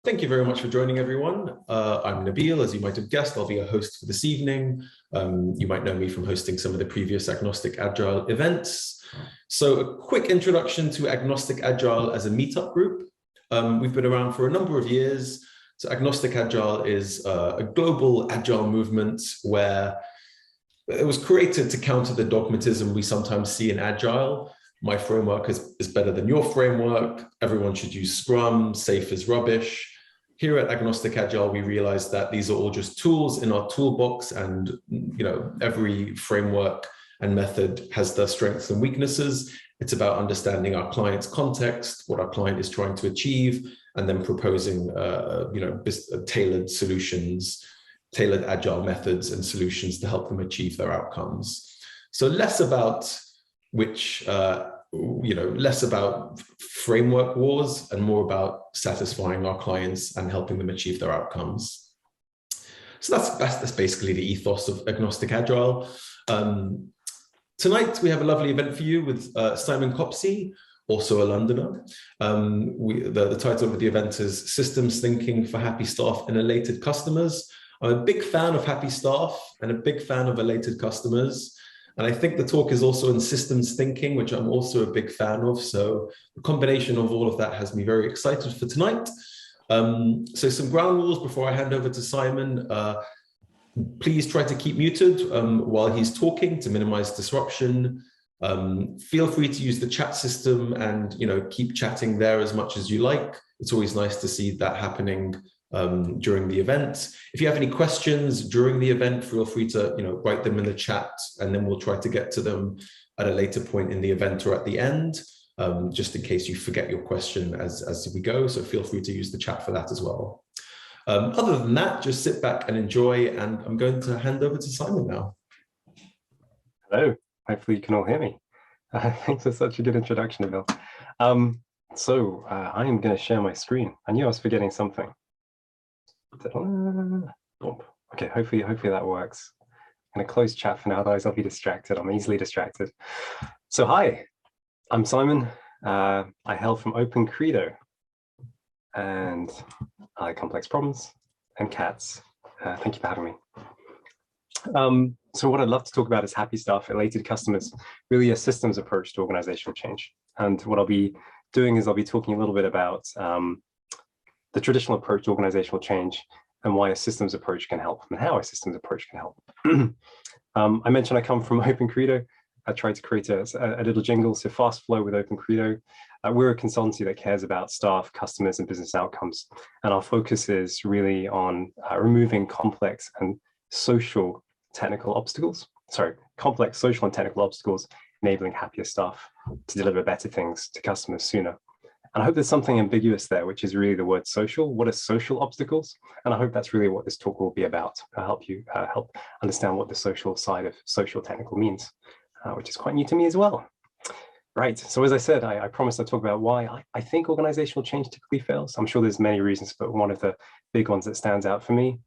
Thank you very much for joining, everyone. I'm Nabil. As you might have guessed, I'll be a host for this evening. You might know me from hosting some of the previous Agnostic Agile events. So a quick introduction to Agnostic Agile as a meetup group. We've been around for a number of years. So Agnostic Agile is a global agile movement where it was created to counter the dogmatism we sometimes see in Agile. My framework is better than your framework. Everyone should use Scrum. Safe is rubbish. Here at Agnostic Agile, we realized that these are all just tools in our toolbox, and every framework and method has their strengths and weaknesses. It's about understanding our client's context, what our client is trying to achieve, and then proposing tailored solutions, tailored agile methods and solutions to help them achieve their outcomes. So less about less about framework wars and more about satisfying our clients and helping them achieve their outcomes. So that's basically the ethos of Agnostic Agile. Tonight we have a lovely event for you with Simon Copsey, also a Londoner. The title of the event is Systems Thinking for Happy Staff and Elated Customers. I'm a big fan of happy staff and a big fan of elated customers. And I think the talk is also in systems thinking, which I'm also a big fan of. So the combination of all of that has me very excited for tonight. So some ground rules before I hand over to Simon. Please try to keep muted while he's talking to minimize disruption. Feel free to use the chat system and keep chatting there as much as you like. It's always nice to see that happening during the event. If you have any questions during the event, feel free to write them in the chat, and then we'll try to get to them at a later point in the event or at the end, just in case you forget your question as we go. So feel free to use the chat for that as well. Other than that, just sit back and enjoy, and I'm going to hand over to Simon now. Hello, hopefully you can all hear me. Thanks for such a good introduction, Nabil. I am going to share my screen. I knew I was forgetting something. Okay, hopefully that works. I'm going to close chat for now, otherwise I'll be distracted. I'm easily distracted. So hi, I'm Simon. I hail from OpenCredo, and I like complex problems and cats. Thank you for having me. So what I'd love to talk about is happy staff, elated customers, really a systems approach to organizational change. And what I'll be doing is I'll be talking a little bit about the traditional approach to organizational change and why a systems approach can help and how a systems approach can help. I mentioned I come from OpenCredo. I tried to create a little jingle, so fast flow with OpenCredo. We're a consultancy that cares about staff, customers, and business outcomes. And our focus is really on removing complex and social technical obstacles, complex social and technical obstacles, enabling happier staff to deliver better things to customers sooner. And I hope there's something ambiguous there, which is really the word social. What are social obstacles? And I hope that's really what this talk will be about. I'll help you help understand what the social side of social technical means, which is quite new to me as well. Right, so as I said, I promised I'd talk about why I think organizational change typically fails. I'm sure there's many reasons, but one of the big ones that stands out for me,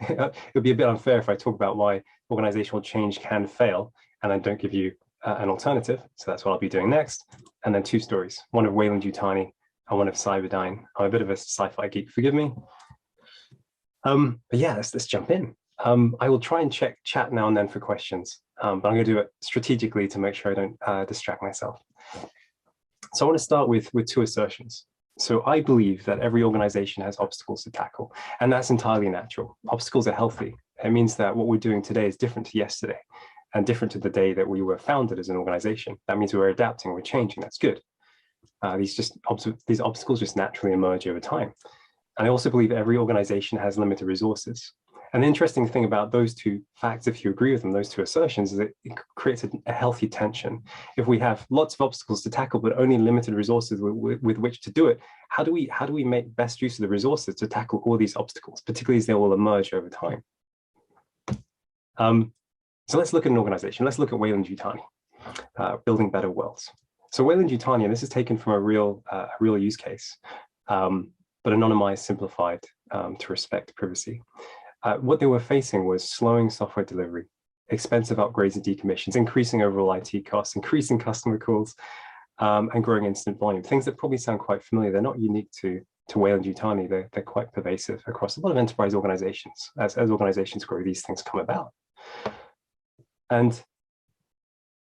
it would be a bit unfair if I talk about why organizational change can fail and I don't give you an alternative. So that's what I'll be doing next. And then two stories, one of Wayland-Yutani and one of Cyberdyne. I'm a bit of a sci-fi geek, forgive me. But yeah, let's jump in. I will try and check chat now and then for questions, but I'm going to do it strategically to make sure I don't distract myself. So I want to start with two assertions. So I believe that every organization has obstacles to tackle, and that's entirely natural. Obstacles are healthy. It means that what we're doing today is different to yesterday and different to the day that we were founded as an organization. That means we're adapting, we're changing, that's good. These obstacles just naturally emerge over time. And I also believe every organization has limited resources. And the interesting thing about those two facts, if you agree with them, those two assertions, is that it creates a healthy tension. If we have lots of obstacles to tackle, but only limited resources with which to do it, how do we make best use of the resources to tackle all these obstacles, particularly as they will emerge over time? So let's look at an organization. Let's look at Wayland-Yutani, building better worlds. So Wayland-Yutani, and this is taken from a real use case, but anonymized, simplified to respect privacy. What they were facing was slowing software delivery, expensive upgrades and decommissions, increasing overall IT costs, increasing customer calls, and growing incident volume. Things that probably sound quite familiar. They're not unique to Wayland Yutani, they're quite pervasive across a lot of enterprise organizations. As organizations grow, these things come about. And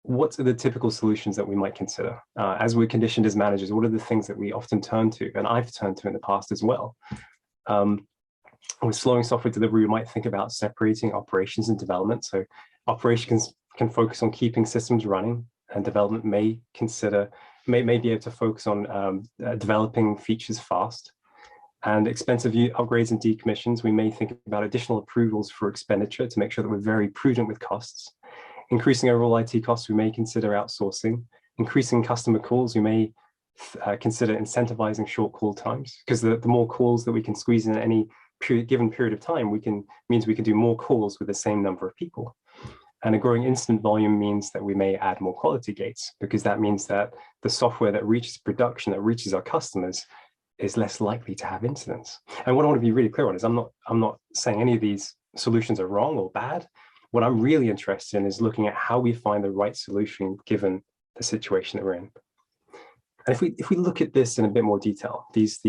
what are the typical solutions that we might consider? As we're conditioned as managers, what are the things that we often turn to, and I've turned to in the past as well? With slowing software delivery, we might think about separating operations and development. So operations can focus on keeping systems running, and development may be able to focus on developing features fast. And expensive upgrades and decommissions, we may think about additional approvals for expenditure to make sure that we're very prudent with costs. Increasing overall IT costs, we may consider outsourcing. Increasing customer calls, we may consider incentivizing short call times, because the more calls that we can squeeze in at any given period of time, means we can do more calls with the same number of people. And a growing incident volume means that we may add more quality gates, because that means that the software that reaches production, that reaches our customers, is less likely to have incidents. And what I want to be really clear on is I'm not saying any of these solutions are wrong or bad. What I'm really interested in is looking at how we find the right solution given the situation that we're in. And if we look at this in a bit more detail, these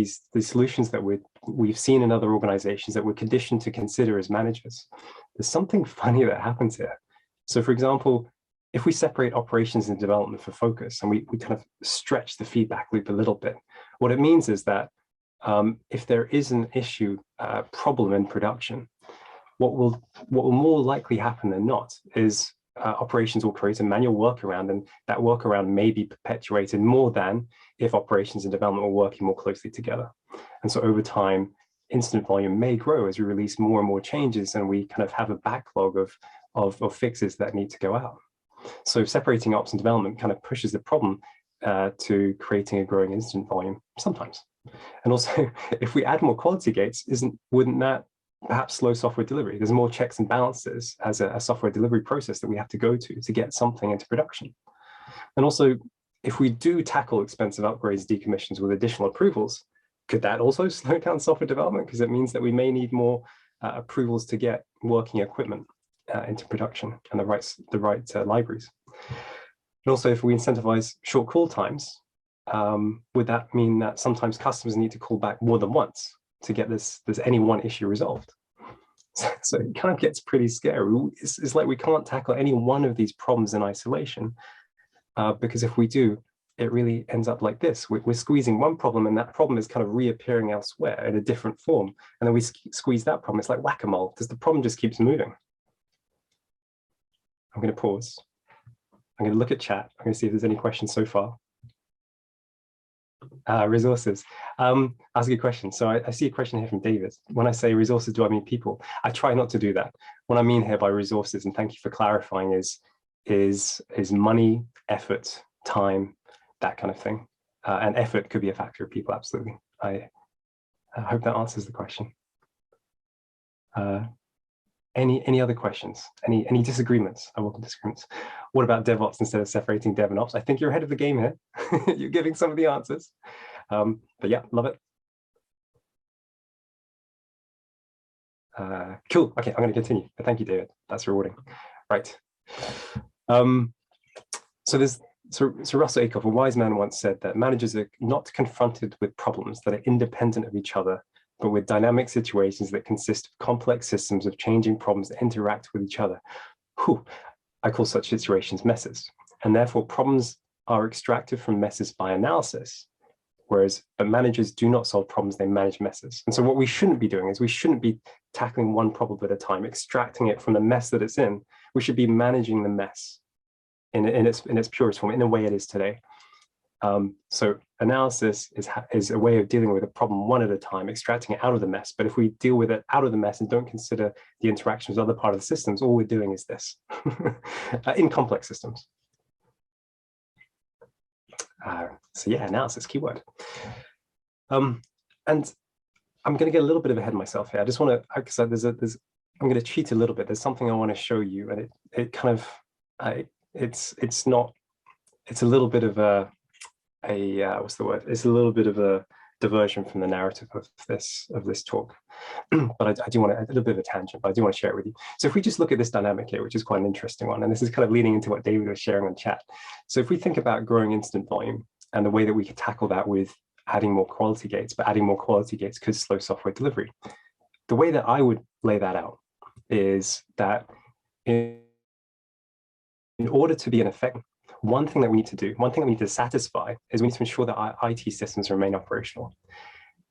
solutions that we've seen in other organizations that we're conditioned to consider as managers, there's something funny that happens here. So for example, if we separate operations and development for focus, and we kind of stretch the feedback loop a little bit, what it means is that if there is an issue, problem in production, what will more likely happen than not is operations will create a manual workaround, and that workaround may be perpetuated more than if operations and development were working more closely together. And so over time, incident volume may grow as we release more and more changes, and we kind of have a backlog of fixes that need to go out. So separating ops and development kind of pushes the problem to creating a growing incident volume sometimes. And also, if we add more quality gates, wouldn't that perhaps slow software delivery? There's more checks and balances as a software delivery process that we have to go to get something into production. And also, if we do tackle expensive upgrades, decommissions with additional approvals, could that also slow down software development? Because it means that we may need more approvals to get working equipment into production and the right libraries. And also, if we incentivize short call times, would that mean that sometimes customers need to call back more than once to get this any one issue resolved? So it kind of gets pretty scary. It's like we can't tackle any one of these problems in isolation, because if we do, it really ends up like this. We're squeezing one problem, and that problem is kind of reappearing elsewhere in a different form. And then we squeeze that problem. It's like whack-a-mole, because the problem just keeps moving. I'm going to pause. I'm going to look at chat. I'm going to see if there's any questions so far. Resources. That's a good question. So I see a question here from David. When I say resources, do I mean people? I try not to do that. What I mean here by resources, and thank you for clarifying, is money, effort, time, that kind of thing. And effort could be a factor of people, absolutely. I hope that answers the question. Any other questions? Any disagreements? I welcome disagreements. What about DevOps instead of separating Dev and Ops? I think you're ahead of the game here. You're giving some of the answers. But yeah, love it. Cool. Okay, I'm going to continue. But thank you, David. That's rewarding. Right. So Russell Acuff, a wise man, once said that managers are not confronted with problems that are independent of each other, but with dynamic situations that consist of complex systems of changing problems that interact with each other. Whew. I call such situations messes. And therefore, problems are extracted from messes by analysis, whereas managers do not solve problems, they manage messes. And so what we shouldn't be doing is we shouldn't be tackling one problem at a time, extracting it from the mess that it's in. We should be managing the mess in its purest form, in the way it is today. So analysis is a way of dealing with a problem one at a time, extracting it out of the mess. But if we deal with it out of the mess and don't consider the interactions with other part of the systems, all we're doing is this in complex systems. So yeah, analysis, keyword. And I'm going to get a little bit ahead of myself here. I just want to, because I'm going to cheat a little bit. There's something I want to show you, and it kind of, it's a little bit of what's the word? It's a little bit of a diversion from the narrative of this talk. But I do want to, a little bit of a tangent, but I do want to share it with you. So if we just look at this dynamic here, which is quite an interesting one, and this is kind of leaning into what David was sharing on chat. So if we think about growing incident volume and the way that we could tackle that with adding more quality gates, but adding more quality gates could slow software delivery. The way that I would lay that out is that in order to be an effective, one thing that we need to do, one thing that we need to satisfy is we need to ensure that our IT systems remain operational.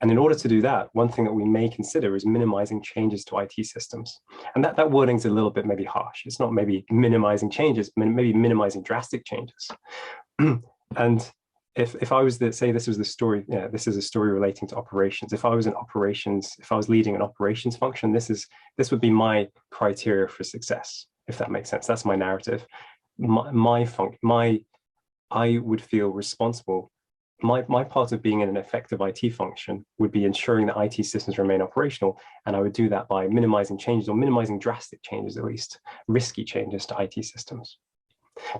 And in order to do that, one thing that we may consider is minimizing changes to IT systems. And that wording is a little bit maybe harsh. It's not maybe minimizing changes, maybe minimizing drastic changes. And if I was to say this was the story, this is a story relating to operations. If I was in operations, if I was leading an operations function, this would be my criteria for success, if that makes sense. That's my narrative. I would feel responsible. My part of being in an effective IT function would be ensuring that IT systems remain operational, and I would do that by minimizing changes, or minimizing drastic changes, at least risky changes to IT systems.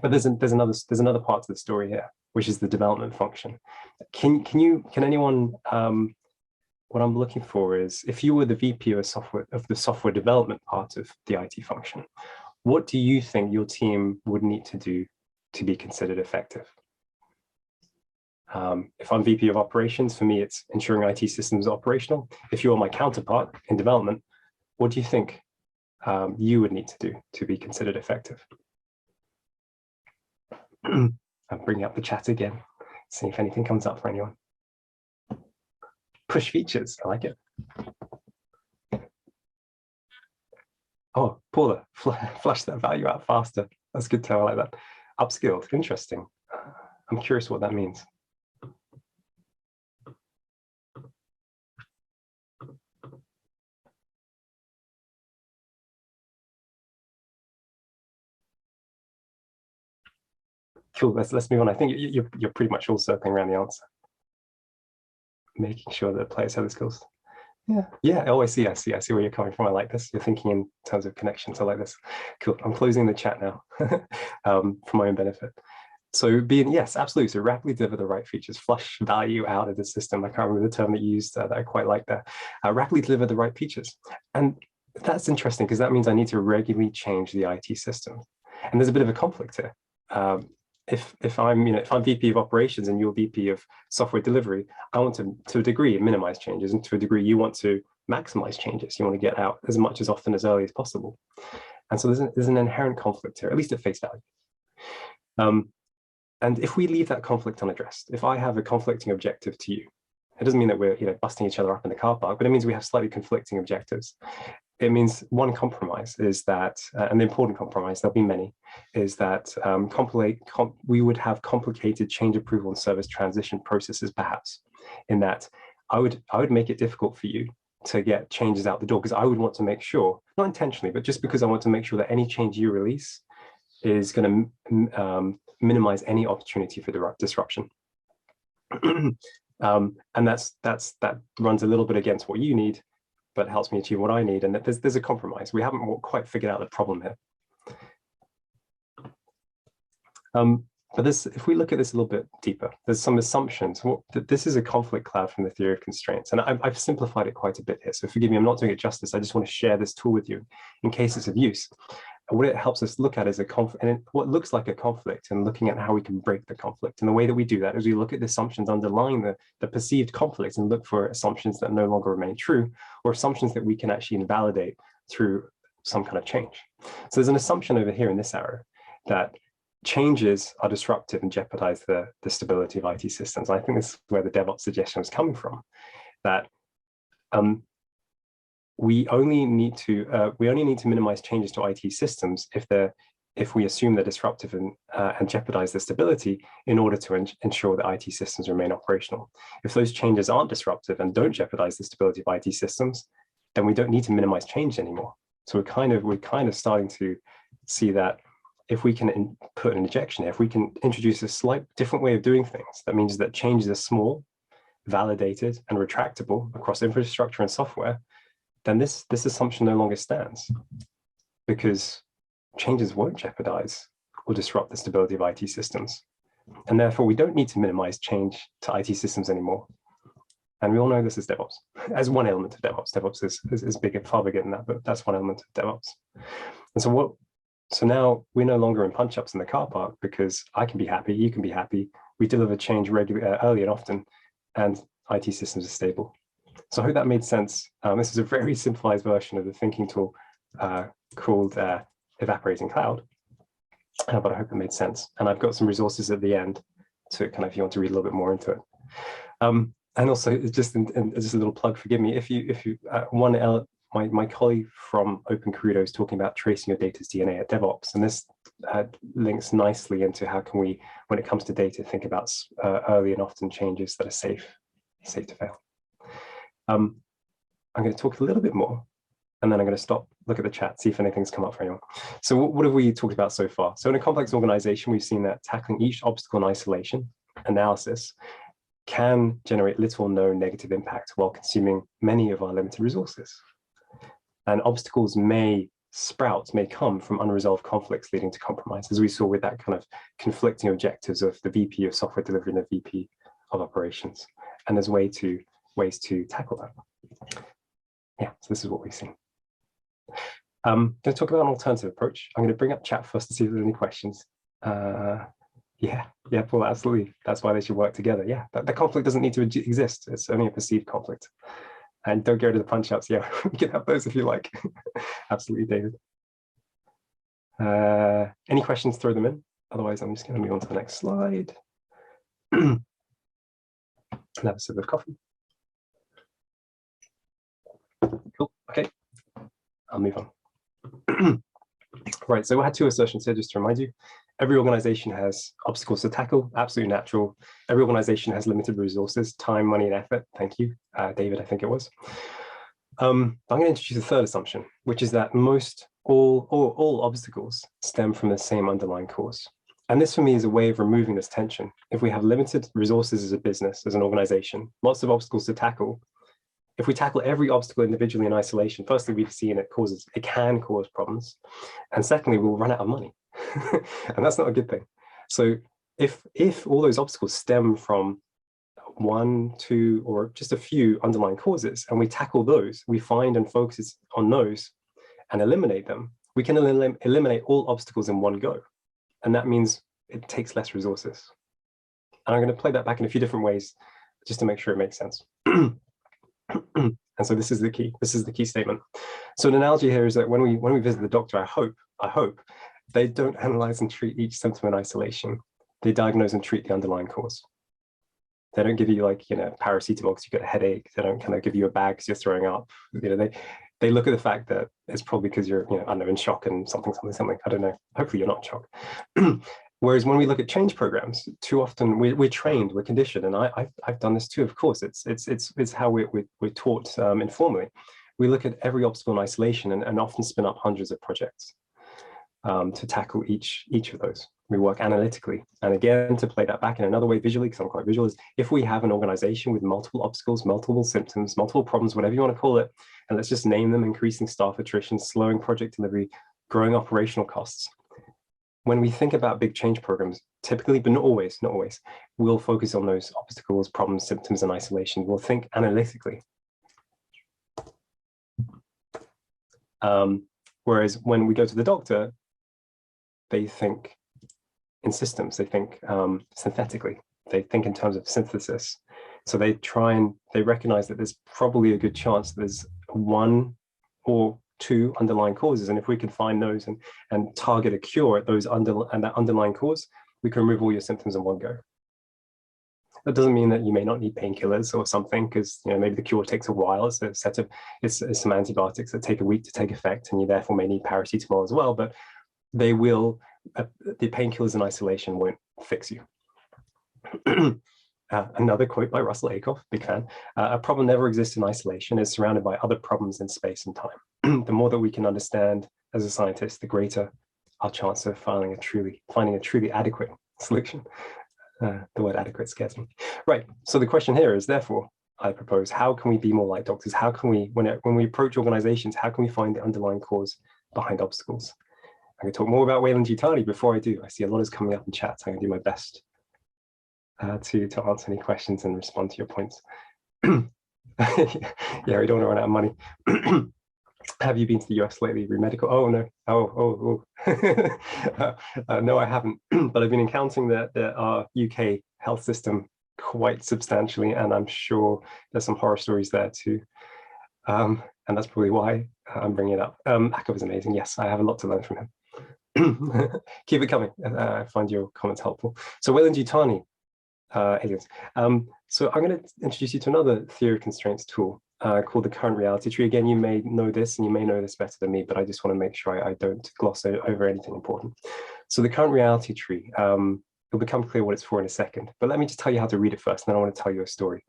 But there's another part to the story here, which is the development function. Can anyone? What I'm looking for is, if you were the VP of the software development part of the IT function, what do you think your team would need to do to be considered effective? If I'm VP of operations, for me, it's ensuring IT systems are operational. If you're my counterpart in development, what do you think you would need to do to be considered effective? I'm bringing up the chat again, see if anything comes up for anyone. Push features, I like it. Oh, Paula, flush that value out faster. That's good to know, I like that. Upskilled, interesting. I'm curious what that means. Cool, let's move on. I think you're pretty much all circling around the answer. Making sure that players have the skills. Yeah. Oh, I see where you're coming from. I like this. You're thinking in terms of connections. I like this. Cool. I'm closing the chat now for my own benefit. So yes, absolutely. So rapidly deliver the right features, flush value out of the system. I can't remember the term that you used that I quite like there. Rapidly deliver the right features. And that's interesting because that means I need to regularly change the IT system. And there's a bit of a conflict here. If I'm VP of operations and you're VP of software delivery, I want to a degree minimize changes, and to a degree you want to maximize changes. You want to get out as much as often as early as possible. And so there's an inherent conflict here, at least at face value. And if we leave that conflict unaddressed, if I have a conflicting objective to you, it doesn't mean that we're busting each other up in the car park, but it means we have slightly conflicting objectives. It means one compromise is that, and the important compromise, there'll be many, is that we would have complicated change approval and service transition processes, perhaps, in that I would make it difficult for you to get changes out the door, because I would want to make sure, not intentionally, but just because I want to make sure that any change you release is going to minimize any opportunity for disruption. And that runs a little bit against what you need, but helps me achieve what I need. And that there's a compromise. We haven't quite figured out the problem here. But if we look at this a little bit deeper, there's some assumptions. This is a conflict cloud from the theory of constraints. And I've simplified it quite a bit here. So forgive me, I'm not doing it justice. I just want to share this tool with you in case it's of use. And what it helps us look at is what looks like a conflict, and looking at how we can break the conflict. And the way that we do that is we look at the assumptions underlying the perceived conflict and look for assumptions that no longer remain true, or assumptions that we can actually invalidate through some kind of change. So there's an assumption over here in this arrow that changes are disruptive and jeopardize the stability of IT systems. I think this is where the DevOps suggestion was coming from, that we only need to minimize changes to IT systems if we assume they're disruptive and jeopardize their stability in order to ensure that IT systems remain operational. If those changes aren't disruptive and don't jeopardize the stability of IT systems, then we don't need to minimize change anymore. So we're kind of starting to see that if we can put an injection here, if we can introduce a slight different way of doing things, that means that changes are small, validated, and retractable across infrastructure and software, then this assumption no longer stands, because changes won't jeopardize or disrupt the stability of IT systems. And therefore, we don't need to minimize change to IT systems anymore. And we all know this is DevOps, as one element of DevOps. DevOps is bigger, far bigger than that, but that's one element of DevOps. And so now we're no longer in punch-ups in the car park, because I can be happy, you can be happy. We deliver change regularly, early and often, and IT systems are stable. So I hope that made sense. This is a very simplified version of the thinking tool called Evaporating Cloud, but I hope it made sense. And I've got some resources at the end to kind of, if you want to read a little bit more into it. And also, just a little plug, forgive me, if you my colleague from OpenCredo is talking about tracing your data's DNA at DevOps, and this links nicely into how can we, when it comes to data, think about early and often changes that are safe to fail. I'm going to talk a little bit more, and then I'm going to stop, look at the chat, see if anything's come up for anyone. So what have we talked about so far? So in a complex organization, we've seen that tackling each obstacle in isolation, analysis, can generate little or no negative impact while consuming many of our limited resources. And obstacles may come from unresolved conflicts leading to compromise, as we saw with that kind of conflicting objectives of the VP of software delivery and the VP of operations. And there's ways to tackle that. Yeah, so this is what we've seen. I'm going to talk about an alternative approach. I'm going to bring up chat first to see if there's any questions. Yeah, Paul, absolutely. That's why they should work together. Yeah, the conflict doesn't need to exist. It's only a perceived conflict. And don't get rid of the punch-ups. Yeah, we can have those if you like. Absolutely, David. Any questions, throw them in. Otherwise, I'm just going to move on to the next slide. Have a sip of coffee. Cool, okay. I'll move on. Right, so we had two assertions here, just to remind you. Every organization has obstacles to tackle, absolutely natural. Every organization has limited resources, time, money, and effort. Thank you, David, I think it was. I'm going to introduce a third assumption, which is that all obstacles stem from the same underlying cause. And this, for me, is a way of removing this tension. If we have limited resources as a business, as an organization, lots of obstacles to tackle, if we tackle every obstacle individually in isolation, firstly, we've seen it can cause problems. And secondly, we'll run out of money. And that's not a good thing. So if all those obstacles stem from one, two, or just a few underlying causes, and we tackle those, we find and focus on those and eliminate them, we can eliminate all obstacles in one go. And that means it takes less resources. And I'm going to play that back in a few different ways just to make sure it makes sense. And so this is the key statement. So an analogy here is that when we visit the doctor, I hope they don't analyze and treat each symptom in isolation. They diagnose and treat the underlying cause. They don't give you, like, paracetamol because you've got a headache. They don't kind of give you a bag because you're throwing up. They look at the fact that it's probably because you're, I don't know, in shock and something. I don't know. Hopefully you're not in shock. Whereas when we look at change programs, too often we're trained, we're conditioned, and I've done this too. Of course, it's how we're taught informally. We look at every obstacle in isolation and often spin up hundreds of projects to tackle each of those. We work analytically. And again, to play that back in another way visually, because I'm quite visual, is if we have an organization with multiple obstacles, multiple symptoms, multiple problems, whatever you want to call it, and let's just name them: increasing staff attrition, slowing project delivery, growing operational costs. When we think about big change programs, typically, but not always, we'll focus on those obstacles, problems, symptoms, and isolation. We'll think analytically. Whereas when we go to the doctor, they think in systems, they think synthetically, they think in terms of synthesis. So they recognize that there's probably a good chance that there's one or two underlying causes. And if we can find those and target a cure at those that underlying cause, we can remove all your symptoms in one go. That doesn't mean that you may not need painkillers or something, because maybe the cure takes a while. It's a set of some antibiotics that take a week to take effect, and you therefore may need paracetamol as well. But they will. The painkillers in isolation won't fix you. Another quote by Russell Aikoff, big fan. A problem never exists in isolation. It's surrounded by other problems in space and time. The more that we can understand as a scientist, the greater our chance of finding a truly adequate solution. The word adequate scares me. Right, so the question here is, therefore, I propose, how can we be more like doctors? How can we, when we approach organizations, how can we find the underlying cause behind obstacles? I'm going to talk more about Wayland G. Before I do, I see a lot is coming up in chat, so I'm going to do my best to answer any questions and respond to your points. Yeah, we don't want to run out of money. Have you been to the US lately? Medical? Oh, no. No, I haven't. But I've been encountering that our UK health system quite substantially, and I'm sure there's some horror stories there too. And that's probably why I'm bringing it up. Akko is amazing. Yes, I have a lot to learn from him. Keep it coming. I find your comments helpful. So Weyland-Yutani, aliens. So I'm going to introduce you to another theory of constraints tool called the current reality tree. Again, you may know this and you may know this better than me, but I just want to make sure I don't gloss over anything important. So the current reality tree, it'll become clear what it's for in a second, but let me just tell you how to read it first, and then I want to tell you a story.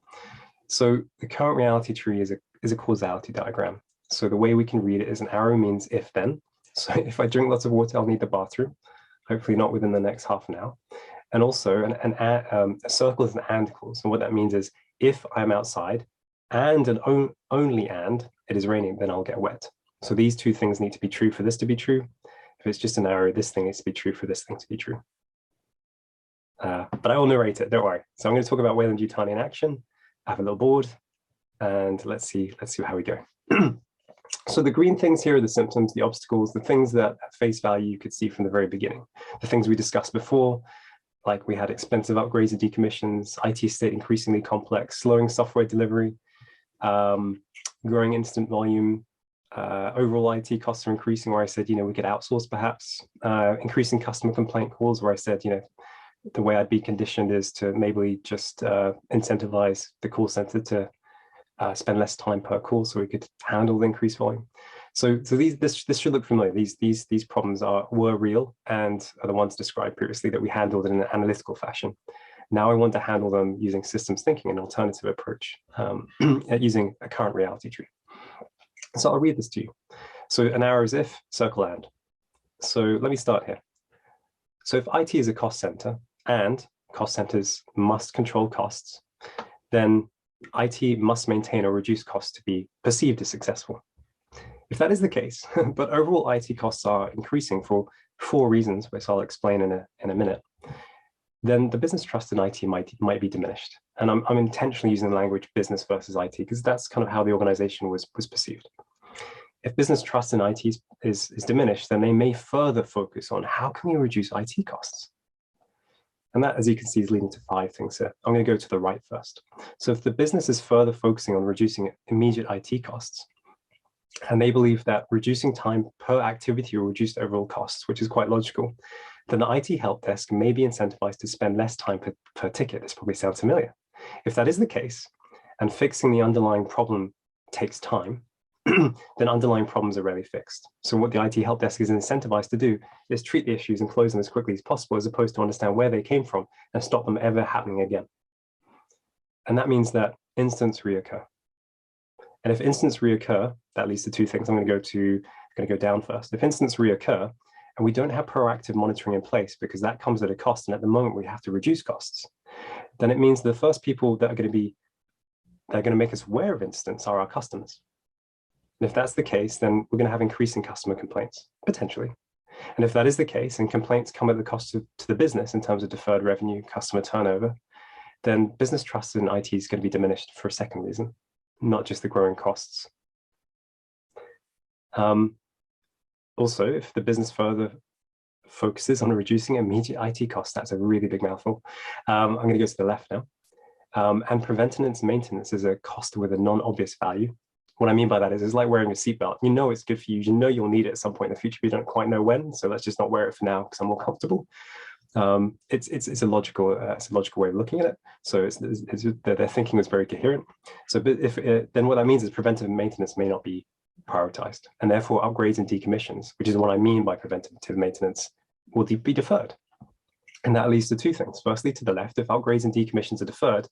So the current reality tree is a causality diagram. So the way we can read it is an arrow means if then. So if I drink lots of water, I'll need the bathroom, hopefully not within the next half an hour. And also a circle is an and clause. And what that means is if I'm outside and only and it is raining, then I'll get wet. So these two things need to be true for this to be true. If it's just an arrow, this thing needs to be true for this thing to be true. But I will narrate it, don't worry. So I'm going to talk about Weyland-Yutani in action. I have a little board, and let's see how we go. So the green things here are the symptoms, the obstacles, the things that at face value you could see from the very beginning. The things we discussed before, like we had expensive upgrades and decommissions, IT estate increasingly complex, slowing software delivery, growing instant volume, overall IT costs are increasing, where I said, we could outsource perhaps, increasing customer complaint calls, where I said, the way I'd be conditioned is to maybe just incentivize the call center to spend less time per call so we could handle the increased volume. So this should look familiar. These problems were real and are the ones described previously that we handled in an analytical fashion. Now I want to handle them using systems thinking, an alternative approach, using a current reality tree. So I'll read this to you. So an arrow is if, circle and. So let me start here. So if IT is a cost center and cost centers must control costs, then IT must maintain or reduce costs to be perceived as successful. If that is the case, but overall IT costs are increasing for 4 reasons, which I'll explain in a minute, then the business trust in IT might be diminished. And I'm intentionally using the language business versus IT because that's kind of how the organization was perceived. If business trust in IT is diminished, then they may further focus on how can we reduce IT costs? And that, as you can see, is leading to 5 things here. I'm going to go to the right first. So if the business is further focusing on reducing immediate IT costs, and they believe that reducing time per activity will reduce overall costs, which is quite logical, then the IT help desk may be incentivized to spend less time per ticket. This probably sounds familiar. If that is the case, and fixing the underlying problem takes time, then underlying problems are rarely fixed. So what the IT help desk is incentivized to do is treat the issues and close them as quickly as possible, as opposed to understand where they came from and stop them ever happening again. And that means that incidents reoccur. And if incidents reoccur, that leads to 2 things. I'm going to go down first. If incidents reoccur and we don't have proactive monitoring in place because that comes at a cost, and at the moment we have to reduce costs, then it means the first people that are going to make us aware of incidents are our customers. And if that's the case, then we're going to have increasing customer complaints, potentially. And if that is the case, and complaints come at the cost to the business in terms of deferred revenue, customer turnover, then business trust in IT is going to be diminished for a second reason, not just the growing costs. Also, if the business further focuses on reducing immediate IT costs, that's a really big mouthful. I'm going to go to the left now. And preventative maintenance is a cost with a non-obvious value. What I mean by that is it's like wearing a seatbelt. You know it's good for you. You know you'll need it at some point in the future, but you don't quite know when. So let's just not wear it for now because I'm more comfortable. It's a logical way of looking at it. So their thinking was very coherent. So then what that means is preventive maintenance may not be prioritized, and therefore upgrades and decommissions, which is what I mean by preventative maintenance, will be deferred. And that leads to 2 things. Firstly, to the left, if upgrades and decommissions are deferred,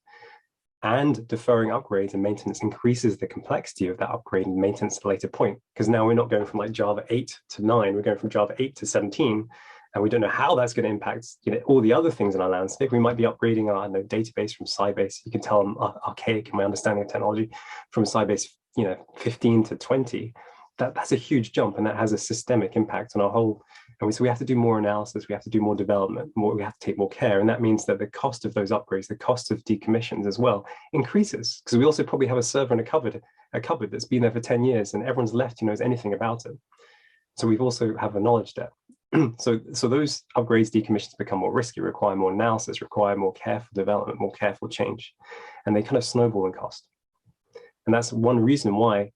and deferring upgrades and maintenance increases the complexity of that upgrade and maintenance at a later point, because now we're not going from like Java 8 to 9, we're going from Java 8 to 17, and we don't know how that's going to impact all the other things in our landscape. We might be upgrading our database from Sybase. You can tell I'm archaic in my understanding of technology, from Sybase 15 to 20. That's a huge jump, and that has a systemic impact on our whole. And so we have to do more analysis, we have to do more development, we have to take more care. And that means that the cost of those upgrades, the cost of decommissions as well, increases, because we also probably have a server in a cupboard that's been there for 10 years and everyone's left who knows anything about it. So we've also have a knowledge debt. so those upgrades, decommissions become more risky, require more analysis, require more careful development, more careful change, and they kind of snowball in cost. And that's one reason why,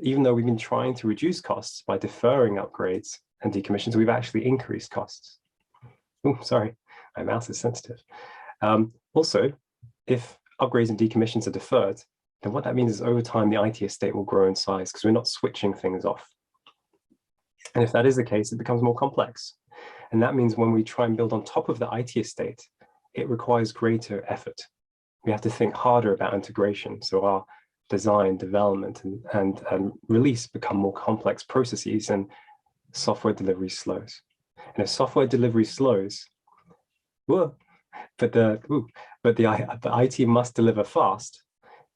even though we've been trying to reduce costs by deferring upgrades and decommissions, we've actually increased costs. Oh, sorry, my mouse is sensitive. Also, if upgrades and decommissions are deferred, then what that means is over time, the IT estate will grow in size because we're not switching things off. And if that is the case, it becomes more complex. And that means when we try and build on top of the IT estate, it requires greater effort. We have to think harder about integration. So our design, development, and release become more complex processes, and software delivery slows. And if software delivery slows, but the IT must deliver fast,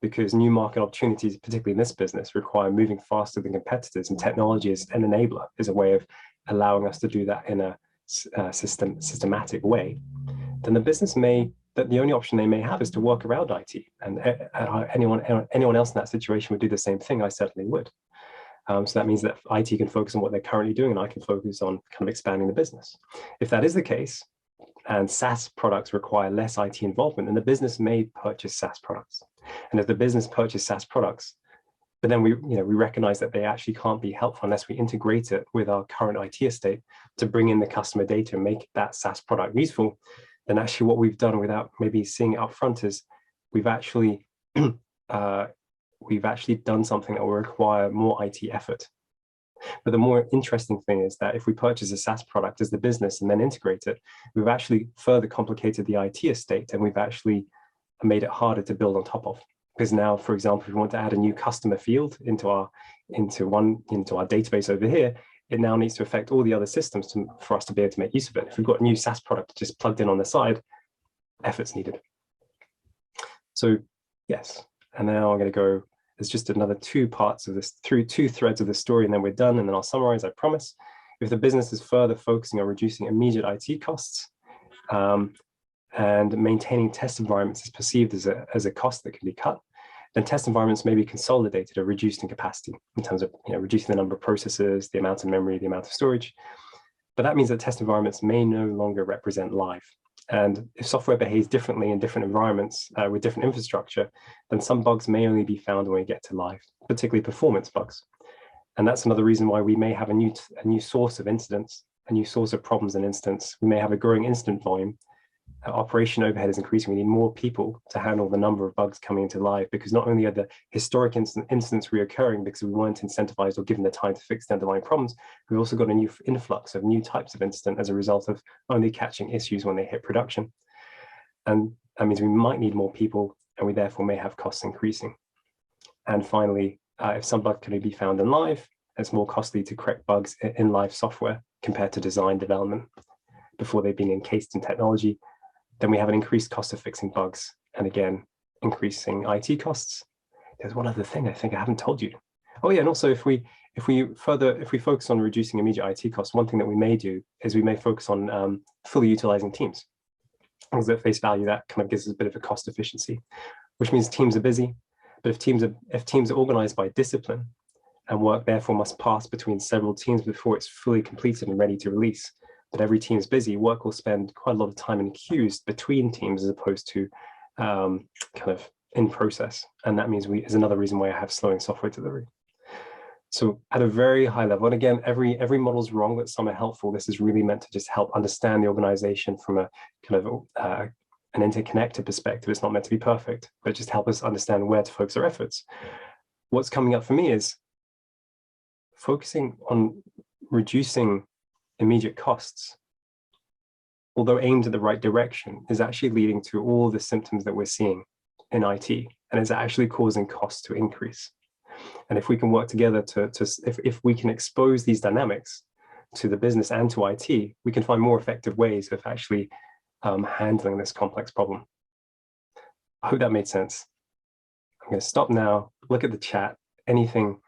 because new market opportunities, particularly in this business, require moving faster than competitors, and technology is an enabler, is a way of allowing us to do that in a systematic way. Then the business the only option they may have is to work around IT, and anyone else in that situation would do the same thing. I certainly would. So that means that IT can focus on what they're currently doing, and I can focus on kind of expanding the business. If that is the case, and SaaS products require less IT involvement, then the business may purchase SaaS products. And if the business purchases SaaS products, but then we recognize that they actually can't be helpful unless we integrate it with our current IT estate to bring in the customer data and make that SaaS product useful, then actually what we've done without maybe seeing it up front is we've actually done something that will require more IT effort. But the more interesting thing is that if we purchase a SaaS product as the business and then integrate it, we've actually further complicated the IT estate, and we've actually made it harder to build on top of. Because now, for example, if we want to add a new customer field into our database over here, it now needs to affect all the other systems for us to be able to make use of it. If we've got a new SaaS product just plugged in on the side, effort's needed. So yes, and now I'm going to go. There's just another two parts of this, through two threads of the story, and then we're done, and then I'll summarize, I promise. If the business is further focusing on reducing immediate IT costs, and maintaining test environments is perceived as a cost that can be cut, then test environments may be consolidated or reduced in capacity in terms of reducing the number of processes, the amount of memory, the amount of storage. But that means that test environments may no longer represent live. And if software behaves differently in different environments with different infrastructure, then some bugs may only be found when we get to live, particularly performance bugs. And that's another reason why we may have a new source of incidents, a new source of problems and incidents. We may have a growing incident volume. Operation overhead is increasing. We need more people to handle the number of bugs coming into live, because not only are the historic incidents reoccurring because we weren't incentivized or given the time to fix the underlying problems, we've also got a new influx of new types of incident as a result of only catching issues when they hit production. And that means we might need more people, and we therefore may have costs increasing. And finally, if some bug can be found in live, it's more costly to correct bugs in live software compared to design development before they've been encased in technology. Then we have an increased cost of fixing bugs, and again, increasing IT costs. There's one other thing I think I haven't told you. Oh yeah, and also if we focus on reducing immediate IT costs, one thing that we may do is we may focus on fully utilizing teams. Because at face value, that kind of gives us a bit of a cost efficiency, which means teams are busy. But if teams are organized by discipline, and work therefore must pass between several teams before it's fully completed and ready to release, but every team is busy, work will spend quite a lot of time in queues between teams as opposed to kind of in process. And that means is another reason why I have slowing software delivery. So at a very high level, and again, every model is wrong, but some are helpful. This is really meant to just help understand the organization from a kind of an interconnected perspective. It's not meant to be perfect, but just help us understand where to focus our efforts. What's coming up for me is focusing on reducing immediate costs, although aimed at the right direction, is actually leading to all the symptoms that we're seeing in IT, and it's actually causing costs to increase. And if we can work together if we can expose these dynamics to the business and to IT, we can find more effective ways of actually handling this complex problem. I hope that made sense. I'm going to stop now, look at the chat. Anything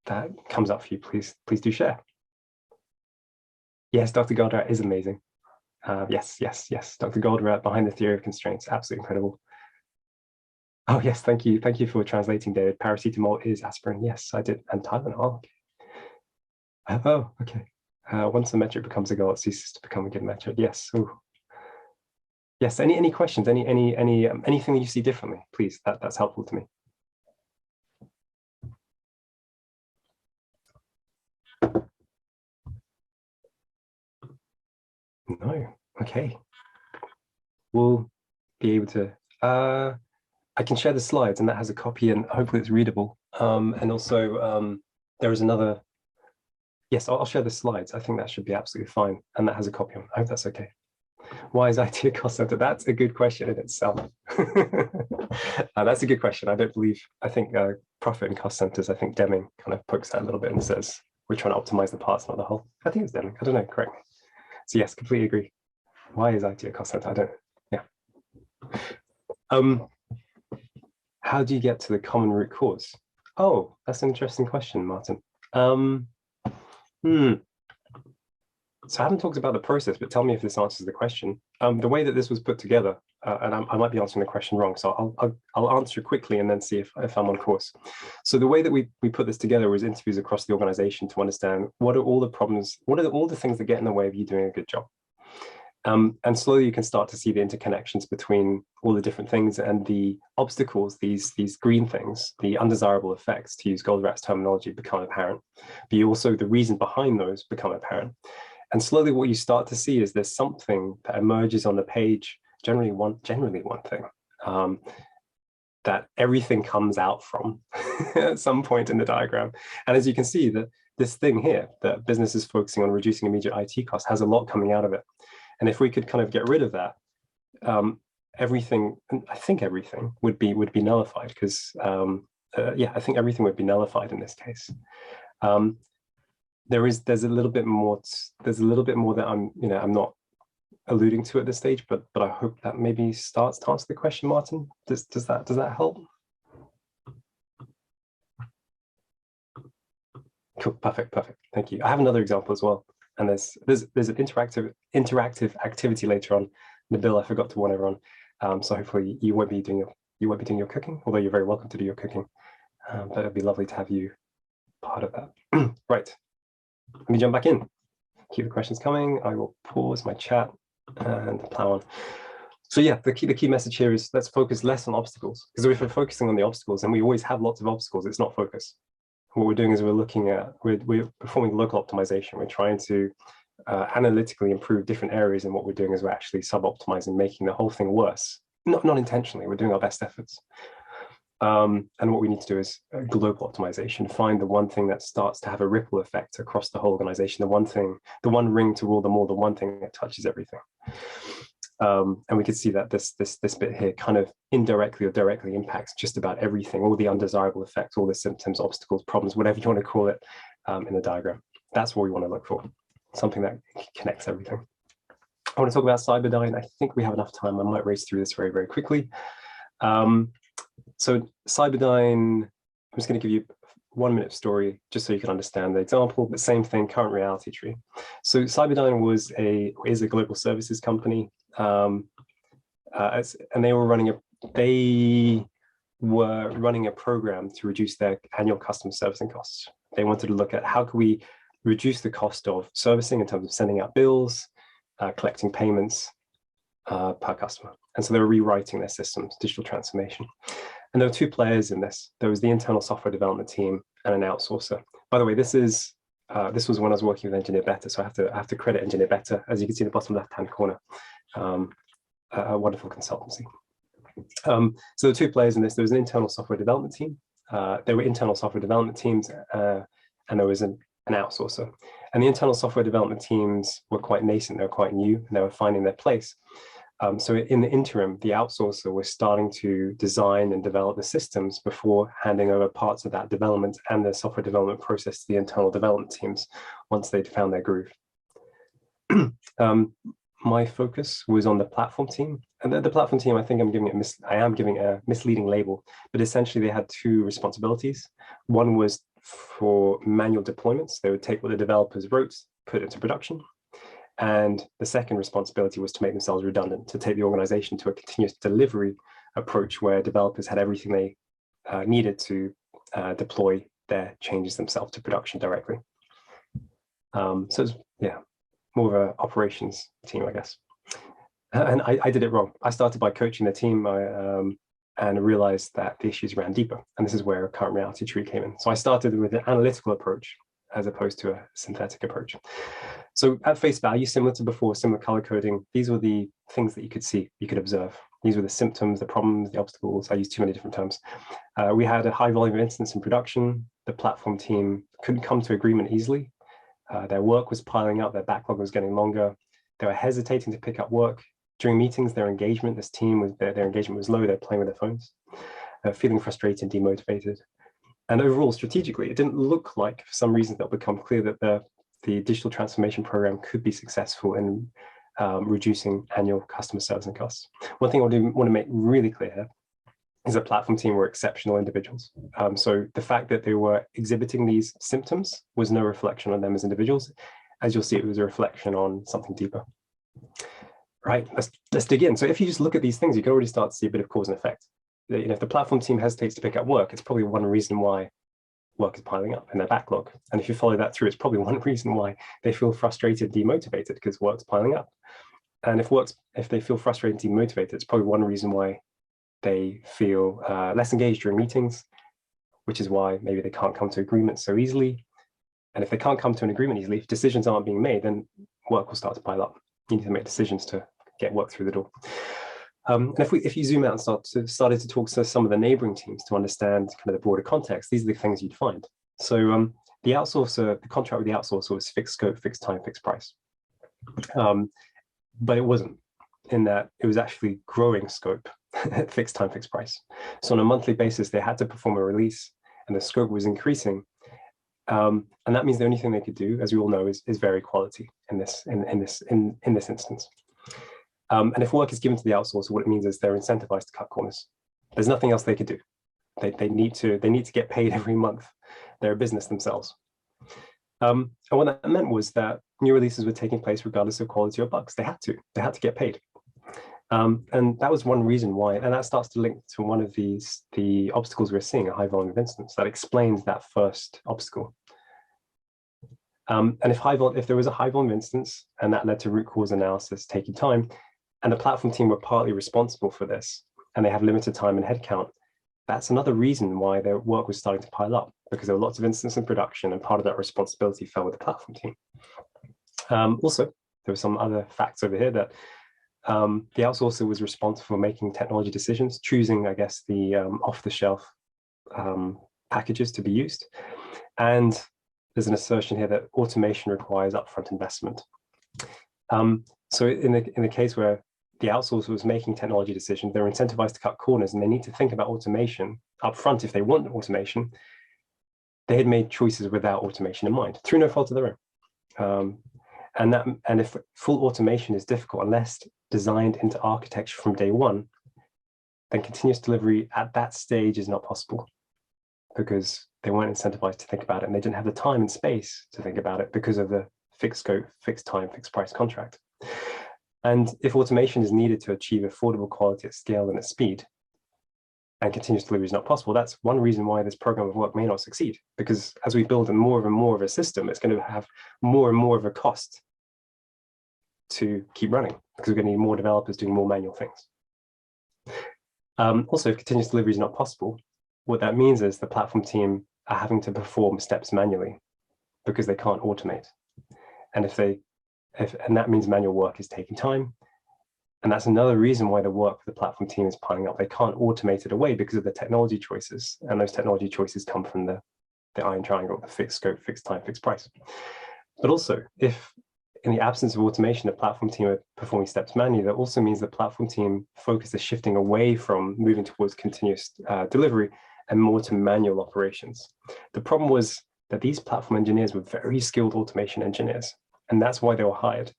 that comes up for you, please do share. Yes, Dr. Goldratt is amazing. Yes. Dr. Goldratt, Behind the Theory of Constraints, absolutely incredible. Oh yes, thank you for translating, David. Paracetamol is aspirin. Yes, I did, and Tylenol. Okay. Oh, okay. Once the metric becomes a goal, it ceases to become a good metric. Yes. Ooh. Yes. Any questions? Anything that you see differently? Please. That's helpful to me. No. Okay. We'll be able to. I can share the slides, and that has a copy, and hopefully it's readable. And also, there is another. Yes, I'll share the slides. I think that should be absolutely fine, and that has a copy on. I hope that's okay. Why is IT a cost center? That's a good question in itself. That's a good question. I think profit and cost centers, I think Deming kind of pokes that a little bit and says, we're trying to optimize the parts, not the whole. I think it's Deming. I don't know, correct me. So yes, completely agree. Why is IT a cost center? I don't, yeah. How do you get to the common root cause? Oh, that's an interesting question, Martin. So I haven't talked about the process, but tell me if this answers the question. The way that this was put together, and I might be answering the question wrong, so I'll answer quickly and then see if I'm on course. So the way that we put this together was interviews across the organization to understand what are all the problems, what are all the things that get in the way of you doing a good job. And slowly you can start to see the interconnections between all the different things and the obstacles, these green things, the undesirable effects, to use Goldratt's terminology, become apparent. But also the reason behind those become apparent. And slowly what you start to see is there's something that emerges on the page, generally one thing, that everything comes out from at some point in the diagram. And as you can see, that this thing here, that business is focusing on reducing immediate IT costs, has a lot coming out of it. And if we could kind of get rid of that, everything, I think everything would be nullified, because yeah, I think everything would be nullified in this case. There's a little bit more that I'm not alluding to at this stage, but I hope that maybe starts to answer the question, Martin. Does that help? Cool, perfect. Thank you. I have another example as well, and there's an interactive activity later on. Nabil, I forgot to warn everyone. So hopefully you won't be doing your cooking, although you're very welcome to do your cooking. But it'd be lovely to have you part of that. Right. Let me jump back in. Keep the questions coming. I will pause my chat and plow on. So yeah, the key message here is let's focus less on obstacles, because if we're focusing on the obstacles, and we always have lots of obstacles, it's not focus. What we're doing is we're performing local optimization. We're trying to analytically improve different areas, and what we're doing is we're actually sub-optimizing, making the whole thing worse. Not intentionally, we're doing our best efforts. And what we need to do is global optimization, find the one thing that starts to have a ripple effect across the whole organization, the one ring to rule them all, the one thing that touches everything. And we could see that this bit here kind of indirectly or directly impacts just about everything, all the undesirable effects, all the symptoms, obstacles, problems, whatever you want to call it, in the diagram. That's what we want to look for, something that connects everything. I want to talk about Cyberdyne. I think we have enough time. I might race through this very, very quickly. So Cyberdyne, I'm just going to give you a 1-minute story just so you can understand the example, but same thing, current reality tree. So Cyberdyne is a global services company, and they were running a program to reduce their annual customer servicing costs. They wanted to look at how could we reduce the cost of servicing in terms of sending out bills, collecting payments per customer. And so they were rewriting their systems, digital transformation. And there were 2 players in this. There was the internal software development team and an outsourcer. By the way, this was when I was working with Engineer Better, so I have to credit Engineer Better, as you can see in the bottom left-hand corner, a wonderful consultancy. So there were 2 players in this. There was an internal software development team. There were internal software development teams, and there was an outsourcer. And the internal software development teams were quite nascent. They were quite new, and they were finding their place. So in the interim, the outsourcer was starting to design and develop the systems before handing over parts of that development and the software development process to the internal development teams once they'd found their groove. My focus was on the platform team, and the platform team, I think I am giving a misleading label, but essentially they had 2 responsibilities. One was for manual deployments. They would take what the developers wrote, put it into production. And the second responsibility was to make themselves redundant, to take the organization to a continuous delivery approach where developers had everything they needed to deploy their changes themselves to production directly. So it's, yeah, more of an operations team, I guess. And I did it wrong. I started by coaching the team and realized that the issues ran deeper. And this is where a current reality tree came in. So I started with an analytical approach as opposed to a synthetic approach. So at face value, similar to before, similar color coding, these were the things that you could see, you could observe. These were the symptoms, the problems, the obstacles. I used too many different terms. We had a high volume of incidents in production. The platform team couldn't come to agreement easily. Their work was piling up, their backlog was getting longer. They were hesitating to pick up work. During meetings, their engagement, this team, their engagement was low, they're playing with their phones, feeling frustrated, demotivated. And overall, strategically, it didn't look like, for some reason, that'll become clear that the digital transformation program could be successful in reducing annual customer servicing costs. One thing I want to make really clear here is the platform team were exceptional individuals. So the fact that they were exhibiting these symptoms was no reflection on them as individuals. As you'll see, it was a reflection on something deeper. Right, let's dig in. So if you just look at these things, you can already start to see a bit of cause and effect. You know, if the platform team hesitates to pick up work, it's probably one reason why work is piling up in their backlog. And if you follow that through, it's probably one reason why they feel frustrated, demotivated, because work's piling up. And if they feel frustrated, demotivated, it's probably one reason why they feel less engaged during meetings, which is why maybe they can't come to agreement so easily. And if they can't come to an agreement easily, if decisions aren't being made, then work will start to pile up. You need to make decisions to get work through the door. And if you zoom out and started to talk to some of the neighboring teams to understand kind of the broader context, these are the things you'd find. So the outsourcer, the contract with the outsourcer was fixed scope, fixed time, fixed price. But it wasn't, in that it was actually growing scope at fixed time, fixed price. So on a monthly basis, they had to perform a release and the scope was increasing. And that means the only thing they could do, as we all know, is vary quality in this instance. And if work is given to the outsourcer, what it means is they're incentivized to cut corners. There's nothing else they could do. They need to get paid every month. They're a business themselves. And what that meant was that new releases were taking place regardless of quality or bugs. They had to get paid. And that was one reason why, and that starts to link to one of the obstacles we're seeing, a high volume of incidents. That explains that first obstacle. And if there was a high volume instance and that led to root cause analysis taking time, and the platform team were partly responsible for this, and they have limited time and headcount, that's another reason why their work was starting to pile up, because there were lots of incidents in production, and part of that responsibility fell with the platform team. Also, there were some other facts over here that the outsourcer was responsible for making technology decisions, choosing, I guess, the off-the-shelf packages to be used. And there's an assertion here that automation requires upfront investment. So in the case where the outsourcer was making technology decisions, they're incentivized to cut corners, and they need to think about automation upfront if they want automation. They had made choices without automation in mind, through no fault of their own. And if full automation is difficult unless designed into architecture from day one, then continuous delivery at that stage is not possible, because they weren't incentivized to think about it, and they didn't have the time and space to think about it because of the fixed scope, fixed time, fixed price contract. And if automation is needed to achieve affordable quality at scale and at speed, and continuous delivery is not possible, that's one reason why this program of work may not succeed, because as we build more and more of a system, it's going to have more and more of a cost to keep running, because we're going to need more developers doing more manual things. Also, if continuous delivery is not possible, what that means is the platform team are having to perform steps manually because they can't automate. And and that means manual work is taking time. And that's another reason why the work for the platform team is piling up. They can't automate it away because of the technology choices. And those technology choices come from the iron triangle, the fixed scope, fixed time, fixed price. But also, if in the absence of automation, the platform team are performing steps manually, that also means the platform team focus is shifting away from moving towards continuous delivery and more to manual operations. The problem was that these platform engineers were very skilled automation engineers, and that's why they were hired.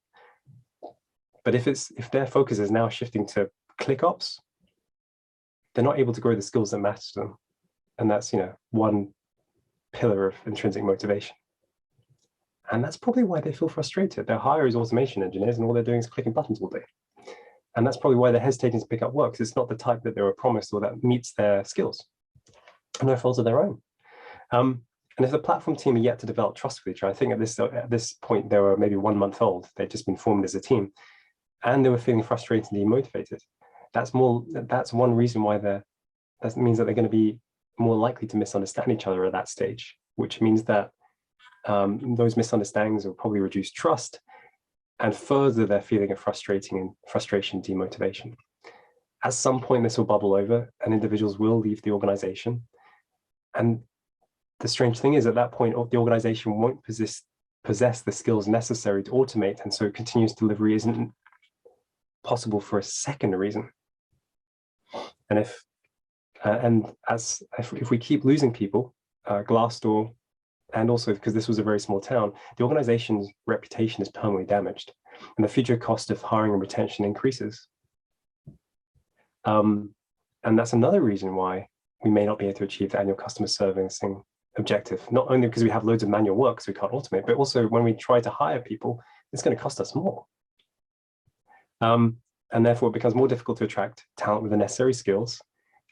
But if their focus is now shifting to click ops, they're not able to grow the skills that matter to them. And that's, one pillar of intrinsic motivation. And that's probably why they feel frustrated. Their hire is automation engineers, and all they're doing is clicking buttons all day. And that's probably why they're hesitating to pick up work, because it's not the type that they were promised or that meets their skills. No fault of their own. And if the platform team are yet to develop trust with each other, I think at this point, they were maybe 1 month old. They'd just been formed as a team, and they were feeling frustrated and demotivated. That's one reason why that means that they're going to be more likely to misunderstand each other at that stage, which means that those misunderstandings will probably reduce trust and further their feeling of frustration, demotivation. At some point, this will bubble over and individuals will leave the organization. And the strange thing is, at that point, the organization won't possess the skills necessary to automate, and so continuous delivery isn't possible for a second reason. And if we keep losing people, Glassdoor, and also because this was a very small town, the organization's reputation is permanently damaged, and the future cost of hiring and retention increases. And that's another reason why we may not be able to achieve the annual customer servicing objective, not only because we have loads of manual work so we can't automate, but also when we try to hire people, it's going to cost us more. And therefore it becomes more difficult to attract talent with the necessary skills.